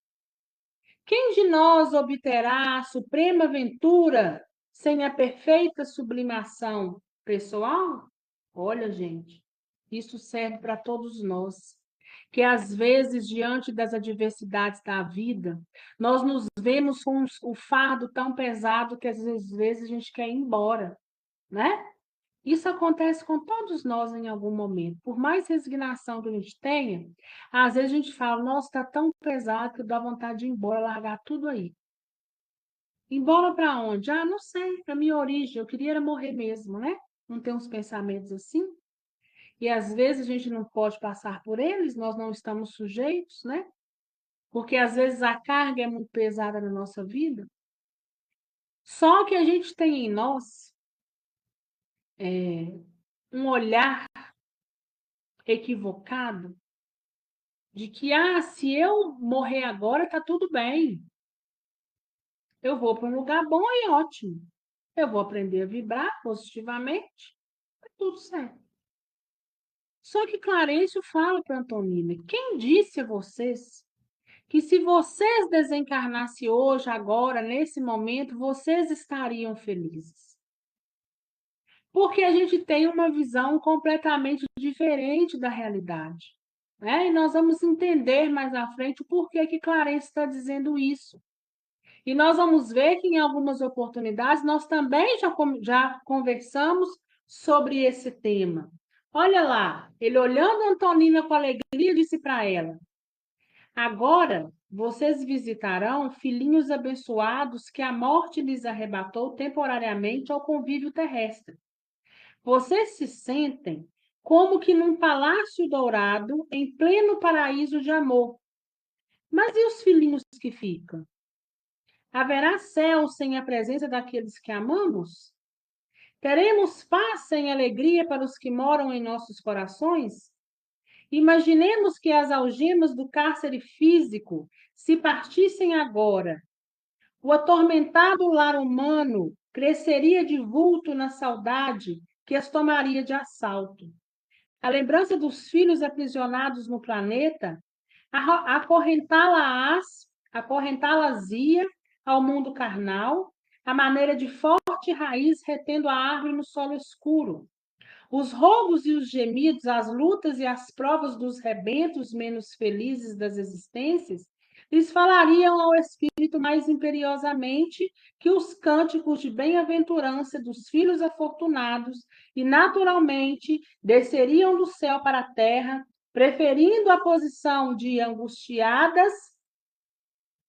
Quem de nós obterá a suprema ventura sem a perfeita sublimação pessoal? Olha, gente, isso serve para todos nós, que às vezes, diante das adversidades da vida, nós nos vemos com o fardo tão pesado que às vezes a gente quer ir embora, né? Isso acontece com todos nós em algum momento. Por mais resignação que a gente tenha, às vezes a gente fala, nossa, está tão pesado que dá vontade de ir embora, largar tudo aí. Embora para onde? Ah, não sei, para minha origem, eu queria era morrer mesmo, né? Não ter uns pensamentos assim. E às vezes a gente não pode passar por eles, nós não estamos sujeitos, né? Porque às vezes a carga é muito pesada na nossa vida. Só que a gente tem em nós um olhar equivocado de que, ah, se eu morrer agora, tá tudo bem. Eu vou para um lugar bom e ótimo. Eu vou aprender a vibrar positivamente, tá tudo certo. Só que Clarencio fala para Antonina, quem disse a vocês que se vocês desencarnassem hoje, agora, nesse momento, vocês estariam felizes? Porque a gente tem uma visão completamente diferente da realidade, né? E nós vamos entender mais à frente o porquê que Clarencio está dizendo isso. E nós vamos ver que em algumas oportunidades nós também já conversamos sobre esse tema. Olha lá, ele olhando a Antonina com alegria, disse para ela: Agora vocês visitarão filhinhos abençoados que a morte lhes arrebatou temporariamente ao convívio terrestre. Vocês se sentem como que num palácio dourado em pleno paraíso de amor. Mas e os filhinhos que ficam? Haverá céu sem a presença daqueles que amamos? Teremos paz sem alegria para os que moram em nossos corações? Imaginemos que as algemas do cárcere físico se partissem agora. O atormentado lar humano cresceria de vulto na saudade que as tomaria de assalto. A lembrança dos filhos aprisionados no planeta acorrentá-las-ia ao mundo carnal, à maneira de forte raiz retendo a árvore no solo escuro. Os roubos e os gemidos, as lutas e as provas dos rebentos menos felizes das existências, lhes falariam ao espírito mais imperiosamente que os cânticos de bem-aventurança dos filhos afortunados e, naturalmente, desceriam do céu para a terra, preferindo a posição de angustiadas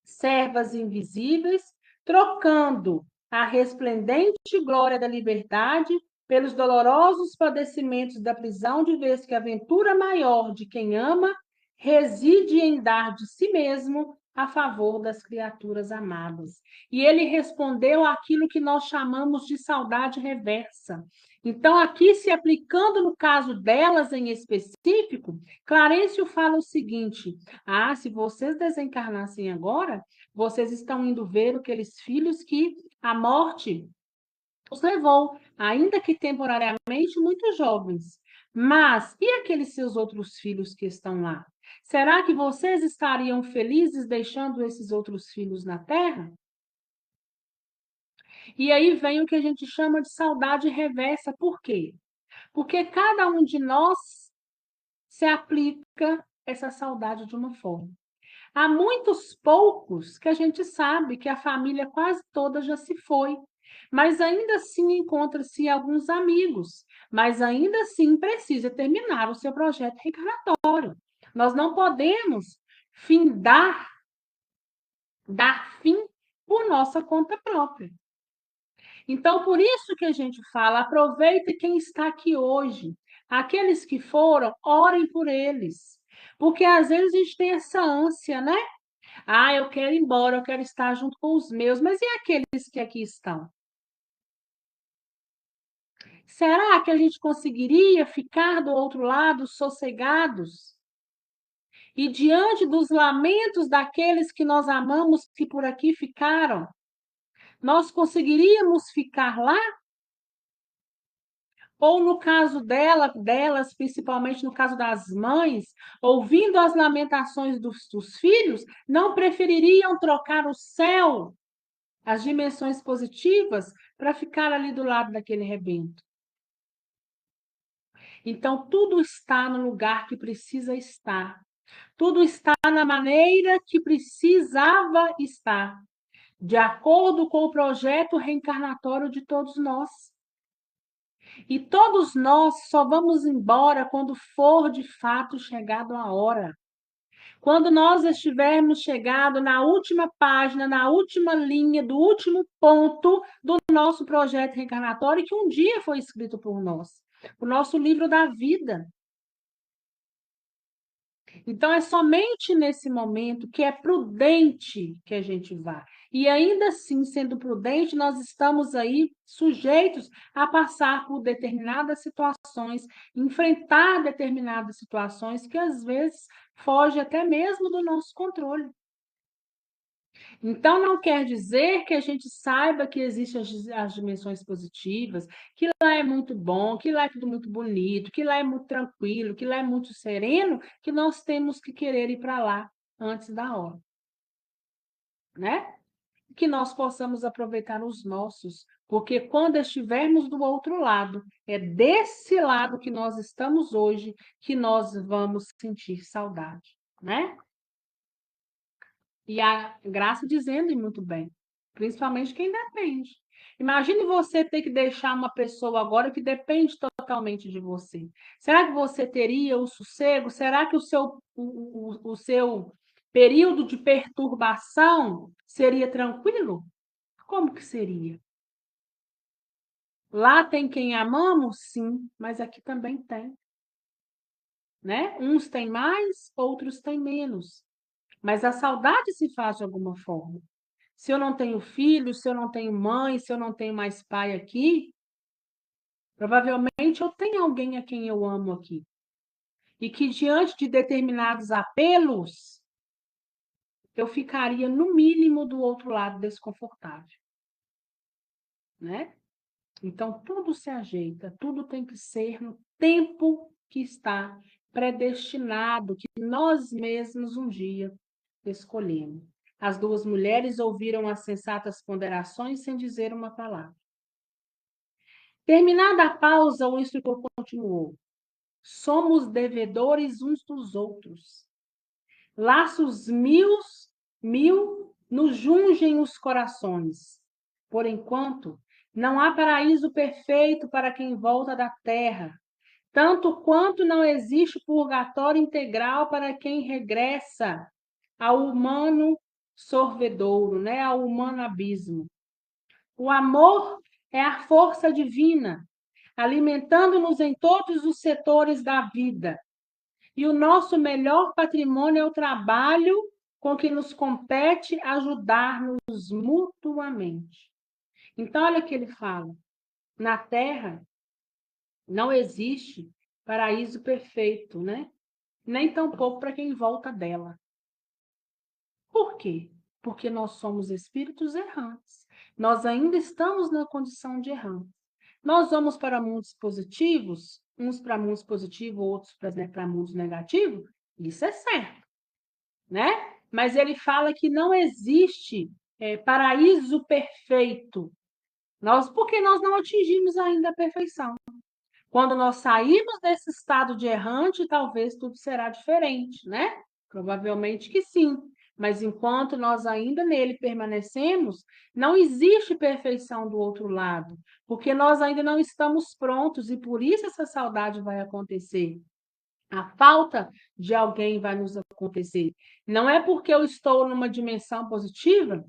servas invisíveis, trocando a resplendente glória da liberdade pelos dolorosos padecimentos da prisão, de vez que a aventura maior de quem ama reside em dar de si mesmo a favor das criaturas amadas. E ele respondeu aquilo que nós chamamos de saudade reversa. Então, aqui, se aplicando no caso delas em específico, Clarencio fala o seguinte: ah, se vocês desencarnassem agora, vocês estão indo ver aqueles filhos que a morte os levou, ainda que temporariamente, muito jovens. Mas e aqueles seus outros filhos que estão lá? Será que vocês estariam felizes deixando esses outros filhos na Terra? E aí vem o que a gente chama de saudade reversa. Por quê? Porque cada um de nós se aplica essa saudade de uma forma. Há muitos poucos que a gente sabe que a família quase toda já se foi, mas ainda assim encontra-se alguns amigos, mas ainda assim precisa terminar o seu projeto reencarnatório. Nós não podemos dar fim por nossa conta própria. Então, por isso que a gente fala, aproveite quem está aqui hoje. Aqueles que foram, orem por eles. Porque às vezes a gente tem essa ânsia, né? Ah, eu quero ir embora, eu quero estar junto com os meus, mas e aqueles que aqui estão? Será que a gente conseguiria ficar do outro lado sossegados? E diante dos lamentos daqueles que nós amamos que por aqui ficaram, nós conseguiríamos ficar lá? Ou no caso delas, principalmente no caso das mães, ouvindo as lamentações dos filhos, não prefeririam trocar o céu, as dimensões positivas, para ficar ali do lado daquele rebento? Então, tudo está no lugar que precisa estar. Tudo está na maneira que precisava estar, de acordo com o projeto reencarnatório de todos nós. E todos nós só vamos embora quando for de fato chegado a hora. Quando nós estivermos chegado na última página, na última linha, do último ponto do nosso projeto reencarnatório, que um dia foi escrito por nós, o nosso livro da vida. Então, é somente nesse momento que é prudente que a gente vá. E ainda assim, sendo prudente, nós estamos aí sujeitos a passar por determinadas situações, enfrentar determinadas situações que às vezes fogem até mesmo do nosso controle. Então, não quer dizer que a gente saiba que existem as dimensões positivas, que lá é muito bom, que lá é tudo muito bonito, que lá é muito tranquilo, que lá é muito sereno, que nós temos que querer ir para lá antes da hora, né? Que nós possamos aproveitar os nossos, porque quando estivermos do outro lado, é desse lado que nós estamos hoje que nós vamos sentir saudade, né? E a Graça dizendo e muito bem, principalmente quem depende. Imagine você ter que deixar uma pessoa agora que depende totalmente de você. Será que você teria o sossego? Será que o seu período de perturbação seria tranquilo? Como que seria? Lá tem quem amamos? Sim, mas aqui também tem, né? Uns têm mais, outros têm menos. Mas a saudade se faz de alguma forma. Se eu não tenho filho, se eu não tenho mãe, se eu não tenho mais pai aqui, provavelmente eu tenho alguém a quem eu amo aqui. E que diante de determinados apelos, eu ficaria no mínimo do outro lado desconfortável, né? Então tudo se ajeita, tudo tem que ser no tempo que está predestinado, que nós mesmos um dia escolhemos. As duas mulheres ouviram as sensatas ponderações sem dizer uma palavra. Terminada a pausa, o instrutor continuou. Somos devedores uns dos outros. Laços mil nos jungem os corações. Por enquanto, não há paraíso perfeito para quem volta da terra, tanto quanto não existe purgatório integral para quem regressa ao humano sorvedouro, né? Ao humano abismo. O amor é a força divina, alimentando-nos em todos os setores da vida. E o nosso melhor patrimônio é o trabalho com que nos compete ajudar-nos mutuamente. Então, olha o que ele fala. Na Terra não existe paraíso perfeito, né? Nem tampouco para quem volta dela. Por quê? Porque nós somos espíritos errantes. Nós ainda estamos na condição de errantes. Nós vamos para mundos positivos, uns para mundos positivos, outros para mundos negativos, isso é certo, né? Mas ele fala que não existe paraíso perfeito. Porque nós não atingimos ainda a perfeição. Quando nós sairmos desse estado de errante, talvez tudo será diferente, né? Provavelmente que sim. Mas enquanto nós ainda nele permanecemos, não existe perfeição do outro lado, porque nós ainda não estamos prontos e por isso essa saudade vai acontecer. A falta de alguém vai nos acontecer. Não é porque eu estou numa dimensão positiva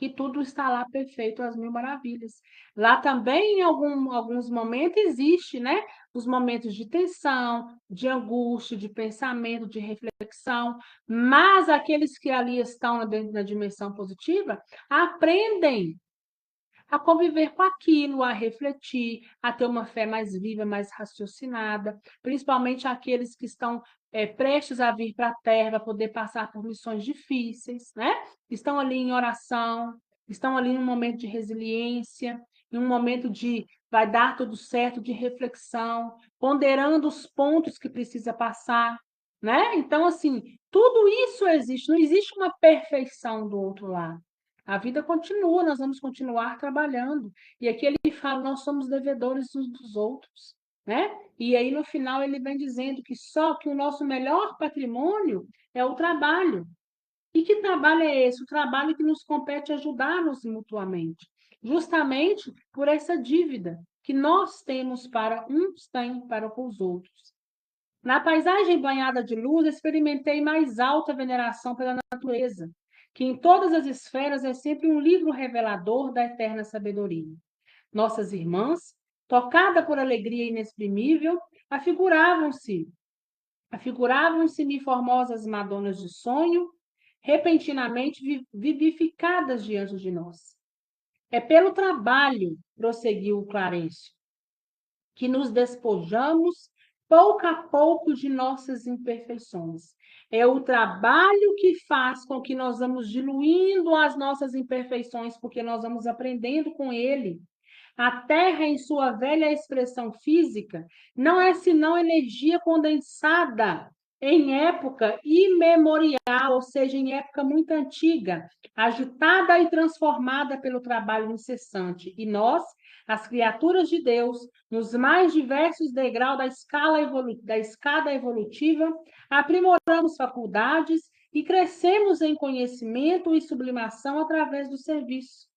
que tudo está lá perfeito, às mil maravilhas. Lá também, em alguns momentos, existe, né? Os momentos de tensão, de angústia, de pensamento, de reflexão, mas aqueles que ali estão dentro da dimensão positiva aprendem a conviver com aquilo, a refletir, a ter uma fé mais viva, mais raciocinada, principalmente aqueles que estão prestes a vir para a Terra, para poder passar por missões difíceis, né? Estão ali em oração, estão ali em um momento de resiliência, em um momento de vai dar tudo certo, de reflexão, ponderando os pontos que precisa passar, né? Então, assim, tudo isso existe, não existe uma perfeição do outro lado. A vida continua, nós vamos continuar trabalhando. E aqui ele fala, nós somos devedores uns dos outros, né? E aí no final ele vem dizendo que só que o nosso melhor patrimônio é o trabalho. E que trabalho é esse? O trabalho que nos compete ajudar-nos mutuamente, justamente por essa dívida que nós temos para uns têm para com os outros. Na paisagem banhada de luz, experimentei mais alta veneração pela natureza, que em todas as esferas é sempre um livro revelador da eterna sabedoria. Nossas irmãs, tocadas por alegria inexprimível, afiguravam-se, afiguravam-se-me formosas madonas de sonho, repentinamente vivificadas diante de nós. É pelo trabalho, prosseguiu o Clarencio, que nos despojamos pouco a pouco de nossas imperfeições. É o trabalho que faz com que nós vamos diluindo as nossas imperfeições, porque nós vamos aprendendo com ele. A Terra, em sua velha expressão física, não é senão energia condensada em época imemorial, ou seja, em época muito antiga, agitada e transformada pelo trabalho incessante. E nós, as criaturas de Deus, nos mais diversos degraus da escada evolutiva, aprimoramos faculdades e crescemos em conhecimento e sublimação através do serviço.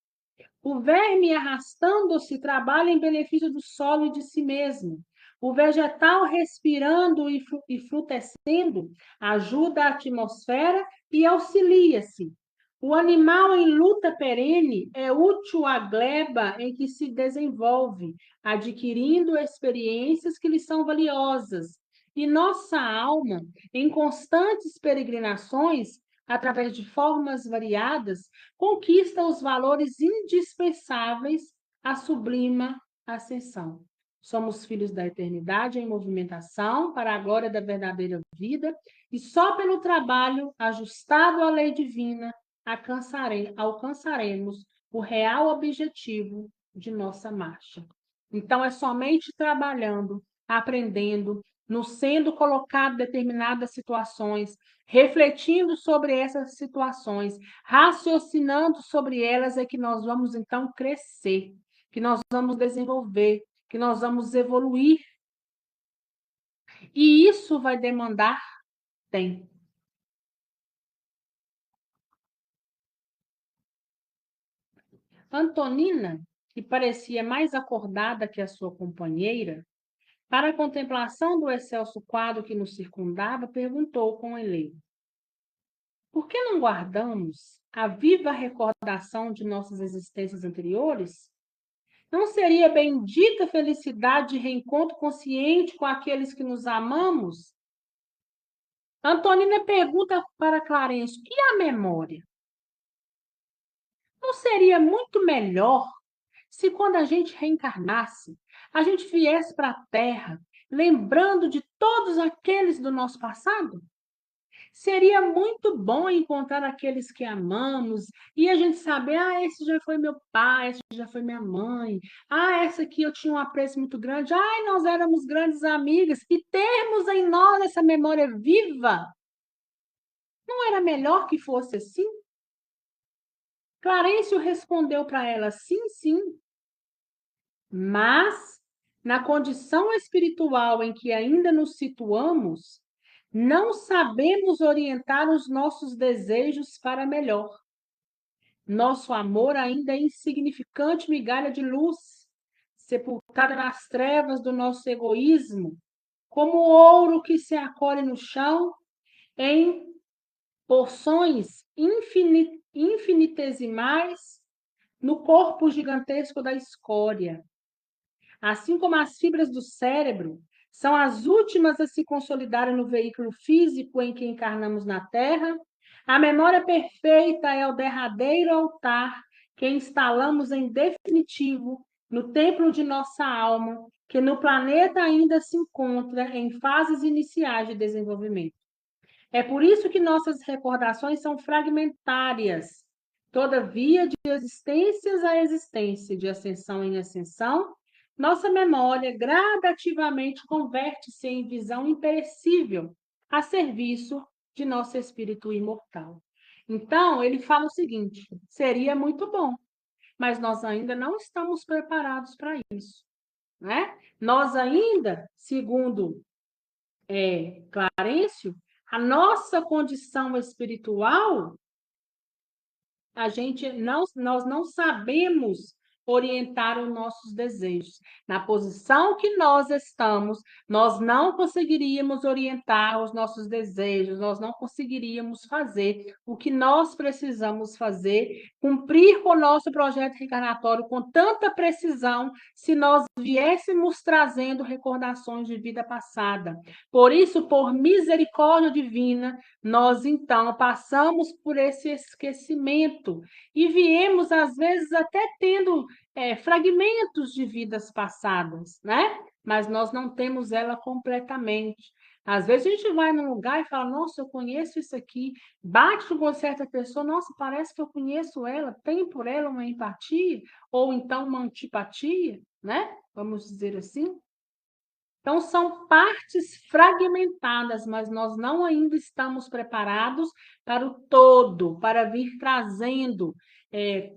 O verme arrastando-se trabalha em benefício do solo e de si mesmo. O vegetal respirando e frutescendo ajuda a atmosfera e auxilia-se. O animal em luta perene é útil à gleba em que se desenvolve, adquirindo experiências que lhe são valiosas. E nossa alma, em constantes peregrinações, através de formas variadas, conquista os valores indispensáveis à sublima ascensão. Somos filhos da eternidade em movimentação para a glória da verdadeira vida e só pelo trabalho ajustado à lei divina alcançaremos o real objetivo de nossa marcha. Então, é somente trabalhando, aprendendo, nos sendo colocado determinadas situações, refletindo sobre essas situações, raciocinando sobre elas, é que nós vamos então crescer, que nós vamos desenvolver, que nós vamos evoluir. E isso vai demandar tempo. Antonina, que parecia mais acordada que a sua companheira, para a contemplação do excelso quadro que nos circundava, perguntou com eleito: por que não guardamos a viva recordação de nossas existências anteriores? Não seria bendita felicidade de reencontro consciente com aqueles que nos amamos? Antonina pergunta para Clarencio: e a memória? Não seria muito melhor se, quando a gente reencarnasse, a gente viesse para a Terra lembrando de todos aqueles do nosso passado? Seria muito bom encontrar aqueles que amamos e a gente saber, esse já foi meu pai, esse já foi minha mãe, essa aqui eu tinha um apreço muito grande, nós éramos grandes amigas, e termos em nós essa memória viva. Não era melhor que fosse assim? Clarencio respondeu para ela, sim, sim, mas na condição espiritual em que ainda nos situamos, não sabemos orientar os nossos desejos para melhor. Nosso amor ainda é insignificante migalha de luz, sepultada nas trevas do nosso egoísmo, como ouro que se acolhe no chão em porções infinitesimais no corpo gigantesco da escória. Assim como as fibras do cérebro são as últimas a se consolidarem no veículo físico em que encarnamos na Terra, a memória perfeita é o derradeiro altar que instalamos em definitivo no templo de nossa alma, que no planeta ainda se encontra em fases iniciais de desenvolvimento. É por isso que nossas recordações são fragmentárias. Todavia, de existências a existência, de ascensão em ascensão, nossa memória gradativamente converte-se em visão imperecível a serviço de nosso espírito imortal. Então, ele fala o seguinte: seria muito bom, mas nós ainda não estamos preparados para isso, né? Nós ainda, segundo Clarencio, a nossa condição espiritual, nós não sabemos orientar os nossos desejos. Na posição que nós estamos, nós não conseguiríamos orientar os nossos desejos, nós não conseguiríamos fazer o que nós precisamos fazer, cumprir com o nosso projeto reencarnatório com tanta precisão, se nós viéssemos trazendo recordações de vida passada. Por isso, por misericórdia divina, nós então passamos por esse esquecimento e viemos, às vezes, até tendo fragmentos de vidas passadas, né? Mas nós não temos ela completamente. Às vezes a gente vai num lugar e fala, nossa, eu conheço isso aqui, bate com certa pessoa, nossa, parece que eu conheço ela, tem por ela uma empatia, ou então uma antipatia, né? Vamos dizer assim. Então, são partes fragmentadas, mas nós não ainda estamos preparados para o todo, para vir trazendo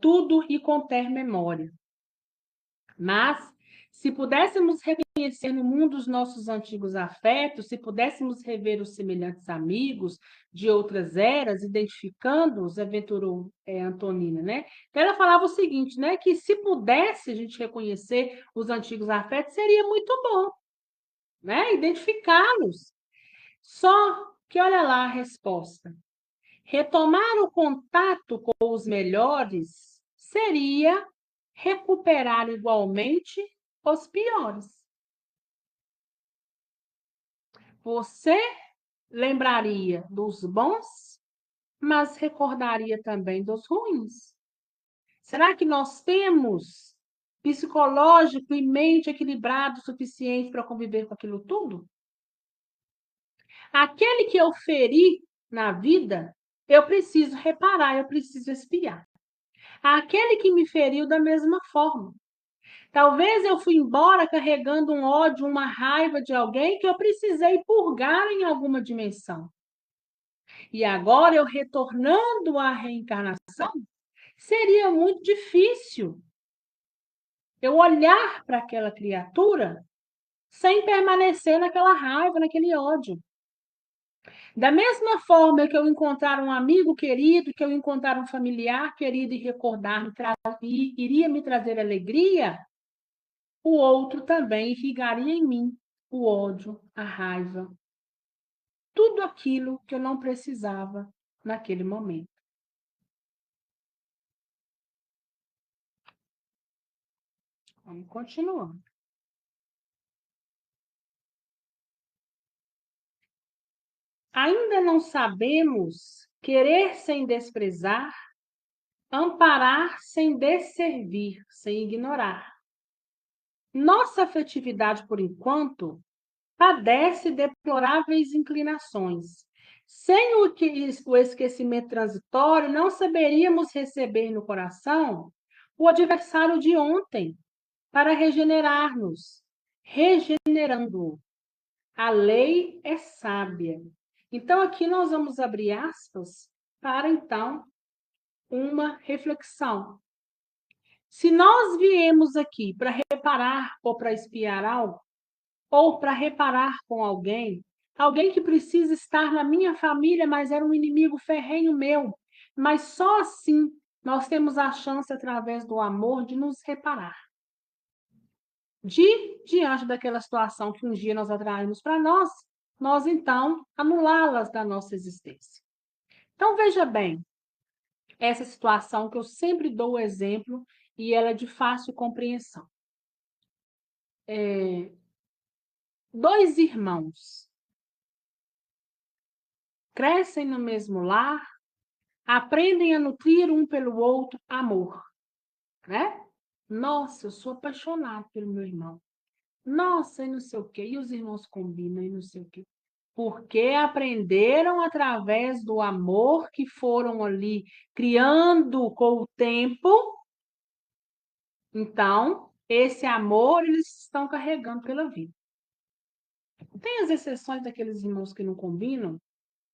tudo e conter memória. Mas, se pudéssemos reconhecer no mundo os nossos antigos afetos, se pudéssemos rever os semelhantes amigos de outras eras, identificando-os, aventurou Antonina, né? Então, ela falava o seguinte, né? Que se pudesse a gente reconhecer os antigos afetos, seria muito bom, né? Identificá-los. Só que olha lá a resposta. Retomar o contato com os melhores seria recuperar igualmente os piores. Você lembraria dos bons, mas recordaria também dos ruins. Será que nós temos psicológico e mente equilibrado o suficiente para conviver com aquilo tudo? Aquele que eu feri na vida, eu preciso reparar, eu preciso expiar. Aquele que me feriu da mesma forma. Talvez eu fui embora carregando um ódio, uma raiva de alguém que eu precisei purgar em alguma dimensão. E agora eu retornando à reencarnação, seria muito difícil eu olhar para aquela criatura sem permanecer naquela raiva, naquele ódio. Da mesma forma que eu encontrar um amigo querido, que eu encontrar um familiar querido e recordar, iria me trazer alegria, o outro também irrigaria em mim o ódio, a raiva, tudo aquilo que eu não precisava naquele momento. Vamos continuando. Ainda não sabemos querer sem desprezar, amparar sem desservir, sem ignorar. Nossa afetividade, por enquanto, padece deploráveis inclinações. Sem o esquecimento transitório, não saberíamos receber no coração o adversário de ontem para regenerar-nos, regenerando-o. A lei é sábia. Então, aqui nós vamos abrir aspas para, então, uma reflexão. Se nós viemos aqui para reparar ou para espiar algo, ou para reparar com alguém, alguém que precisa estar na minha família, mas era um inimigo ferrenho meu, mas só assim nós temos a chance, através do amor, de nos reparar. Diante daquela situação que um dia nós atraímos para nós então anulá-las da nossa existência. Então, veja bem, essa situação que eu sempre dou o exemplo e ela é de fácil compreensão. Dois irmãos crescem no mesmo lar, aprendem a nutrir um pelo outro amor, né? Nossa, eu sou apaixonado pelo meu irmão. Nossa, e não sei o quê. E os irmãos combinam e não sei o quê. Porque aprenderam através do amor que foram ali criando com o tempo. Então, esse amor eles estão carregando pela vida. Tem as exceções daqueles irmãos que não combinam,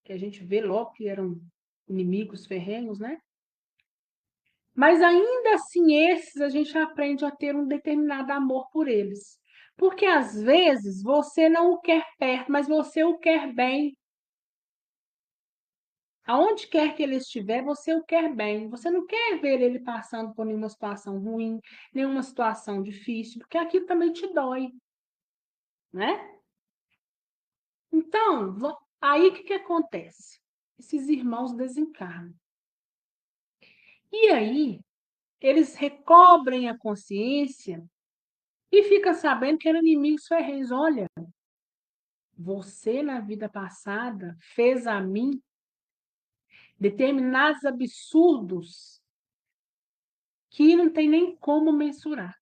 que a gente vê logo que eram inimigos ferrenhos, né? Mas ainda assim, esses a gente aprende a ter um determinado amor por eles. Porque às vezes você não o quer perto, mas você o quer bem. Aonde quer que ele estiver, você o quer bem. Você não quer ver ele passando por nenhuma situação ruim, nenhuma situação difícil, porque aquilo também te dói, né? Então, aí o que acontece? Esses irmãos desencarnam. E aí, eles recobrem a consciência e ficam sabendo que eram inimigos ferrenhos. Olha, você na vida passada fez a mim determinados absurdos que não tem nem como mensurar.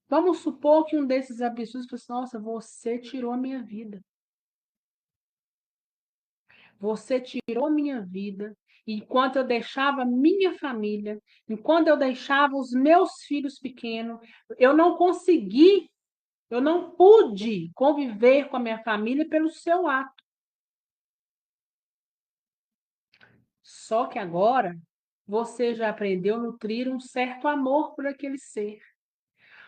Vamos supor que um desses absurdos fosse, nossa, você tirou a minha vida. Você tirou a minha vida enquanto eu deixava minha família, enquanto eu deixava os meus filhos pequenos, eu não consegui, eu não pude conviver com a minha família pelo seu ato. Só que agora você já aprendeu a nutrir um certo amor por aquele ser.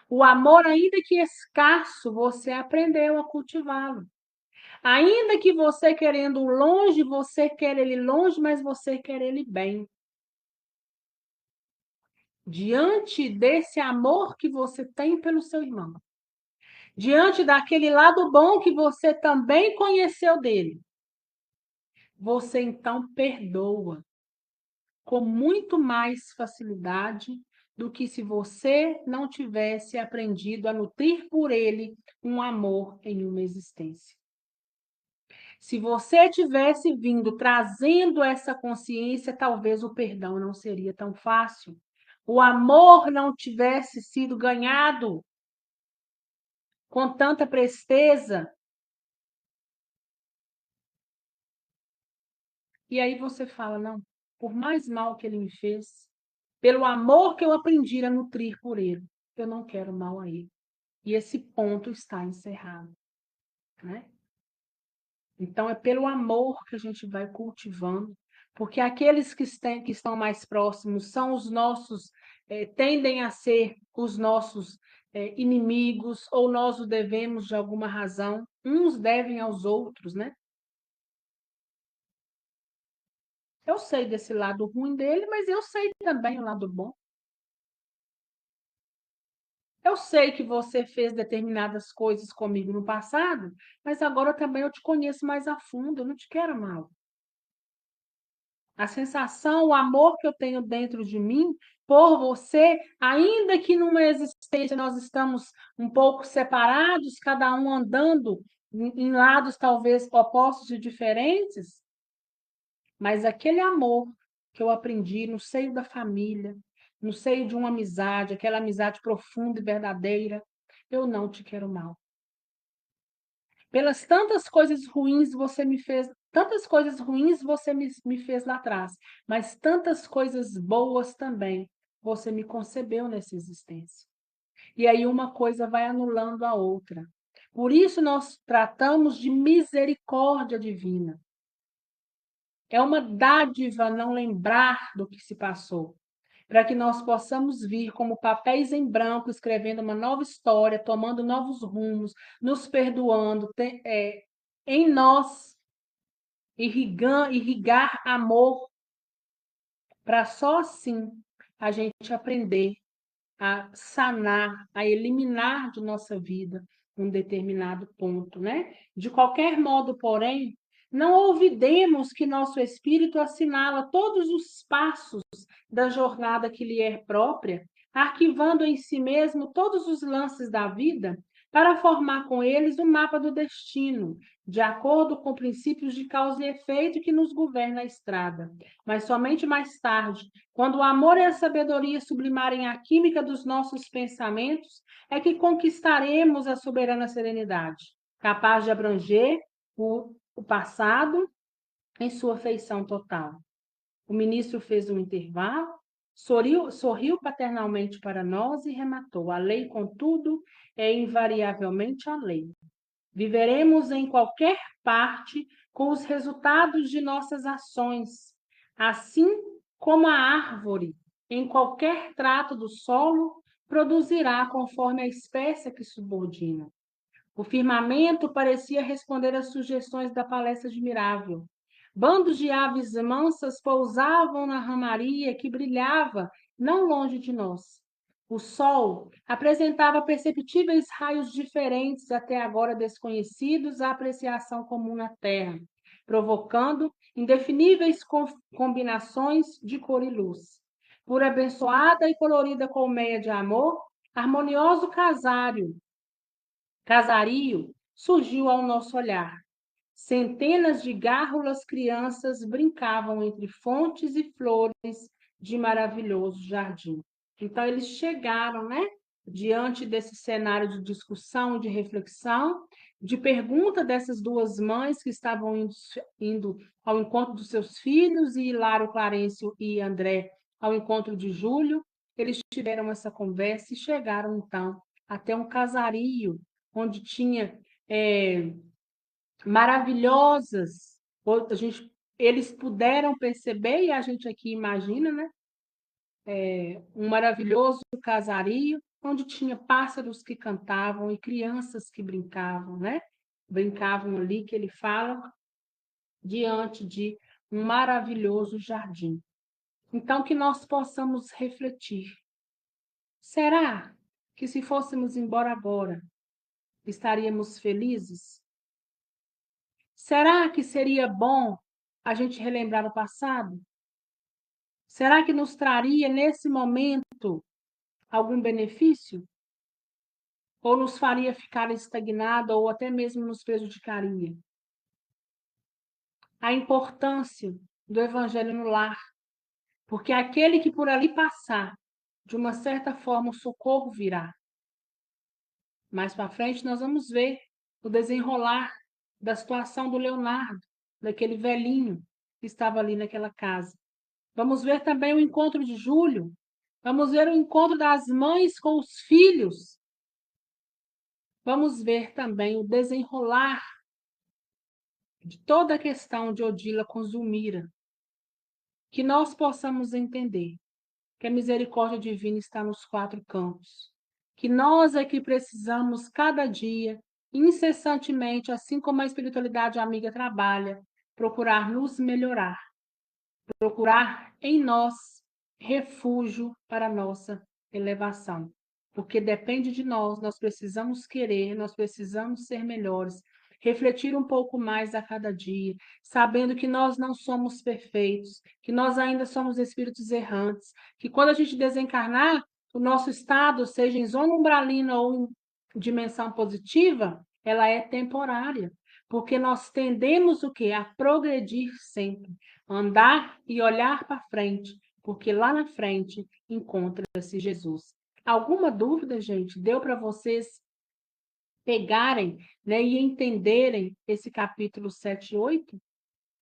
O amor, ainda que escasso, você aprendeu a cultivá-lo. Ainda que você querendo longe, você quer ele longe, mas você quer ele bem. Diante desse amor que você tem pelo seu irmão, diante daquele lado bom que você também conheceu dele, você então perdoa com muito mais facilidade do que se você não tivesse aprendido a nutrir por ele um amor em uma existência. Se você tivesse vindo trazendo essa consciência, talvez o perdão não seria tão fácil. O amor não tivesse sido ganhado com tanta presteza. E aí você fala, não, por mais mal que ele me fez, pelo amor que eu aprendi a nutrir por ele, eu não quero mal a ele. E esse ponto está encerrado, né? Então, é pelo amor que a gente vai cultivando, porque aqueles que estão mais próximos são os nossos, tendem a ser os nossos inimigos, ou nós o devemos de alguma razão, uns devem aos outros, né? Eu sei desse lado ruim dele, mas eu sei também o lado bom. Eu sei que você fez determinadas coisas comigo no passado, mas agora também eu te conheço mais a fundo, eu não te quero mal. A sensação, o amor que eu tenho dentro de mim por você, ainda que numa existência nós estamos um pouco separados, cada um andando em lados talvez opostos e diferentes, mas aquele amor que eu aprendi no seio da família, no seio de uma amizade, aquela amizade profunda e verdadeira, eu não te quero mal. Pelas tantas coisas ruins você me fez, tantas coisas ruins você me fez lá atrás, mas tantas coisas boas também você me concebeu nessa existência. E aí uma coisa vai anulando a outra. Por isso nós tratamos de misericórdia divina. É uma dádiva não lembrar do que se passou, para que nós possamos vir como papéis em branco, escrevendo uma nova história, tomando novos rumos, nos perdoando, em nós irrigar amor, para só assim a gente aprender a sanar, a eliminar de nossa vida um determinado ponto, né? De qualquer modo, porém, Não olvidemos que nosso espírito assinala todos os passos da jornada que lhe é própria, arquivando em si mesmo todos os lances da vida, para formar com eles um mapa do destino, de acordo com princípios de causa e efeito que nos governa a estrada. Mas somente mais tarde, quando o amor e a sabedoria sublimarem a química dos nossos pensamentos, é que conquistaremos a soberana serenidade, capaz de abranger o passado em sua feição total. O ministro fez um intervalo, sorriu paternalmente para nós e rematou: a lei, contudo, é invariavelmente a lei. Viveremos em qualquer parte com os resultados de nossas ações, assim como a árvore, em qualquer trato do solo, produzirá conforme a espécie que subordina. O firmamento parecia responder às sugestões da palestra admirável. Bandos de aves mansas pousavam na ramaria que brilhava não longe de nós. O sol apresentava perceptíveis raios diferentes, até agora desconhecidos à apreciação comum na terra, provocando indefiníveis combinações de cor e luz. Por abençoada e colorida colmeia de amor, harmonioso casario surgiu ao nosso olhar. Centenas de gárrulas crianças brincavam entre fontes e flores de maravilhoso jardim. Então, eles chegaram, né, diante desse cenário de discussão, de reflexão, de pergunta dessas duas mães que estavam indo ao encontro dos seus filhos, e Hilário, Clarencio e André ao encontro de Júlio. Eles tiveram essa conversa e chegaram, então, até um casario, onde tinha maravilhosas, eles puderam perceber, e a gente aqui imagina, né? Um maravilhoso casario, onde tinha pássaros que cantavam e crianças que brincavam, né? Brincavam ali, que ele fala, diante de um maravilhoso jardim. Então, que nós possamos refletir. Será que se fôssemos embora agora, estaríamos felizes? Será que seria bom a gente relembrar o passado? Será que nos traria, nesse momento, algum benefício? Ou nos faria ficar estagnado, ou até mesmo nos prejudicaria? A importância do Evangelho no lar, porque aquele que por ali passar, de uma certa forma, o socorro virá. Mais para frente, nós vamos ver o desenrolar da situação do Leonardo, daquele velhinho que estava ali naquela casa. Vamos ver também o encontro de Júlio. Vamos ver o encontro das mães com os filhos. Vamos ver também o desenrolar de toda a questão de Odila com Zulmira. Que nós possamos entender que a misericórdia divina está nos quatro campos. Que nós é que precisamos, cada dia, incessantemente, assim como a espiritualidade amiga trabalha, procurar nos melhorar, procurar em nós refúgio para a nossa elevação. Porque depende de nós, nós precisamos querer, nós precisamos ser melhores, refletir um pouco mais a cada dia, sabendo que nós não somos perfeitos, que nós ainda somos espíritos errantes, que quando a gente desencarnar, o nosso estado, seja em zona umbralina ou em dimensão positiva, ela é temporária, porque nós tendemos o quê? A progredir sempre, andar e olhar para frente, porque lá na frente encontra-se Jesus. Alguma dúvida, gente? Deu para vocês pegarem, né, e entenderem esse capítulo 7 e 8?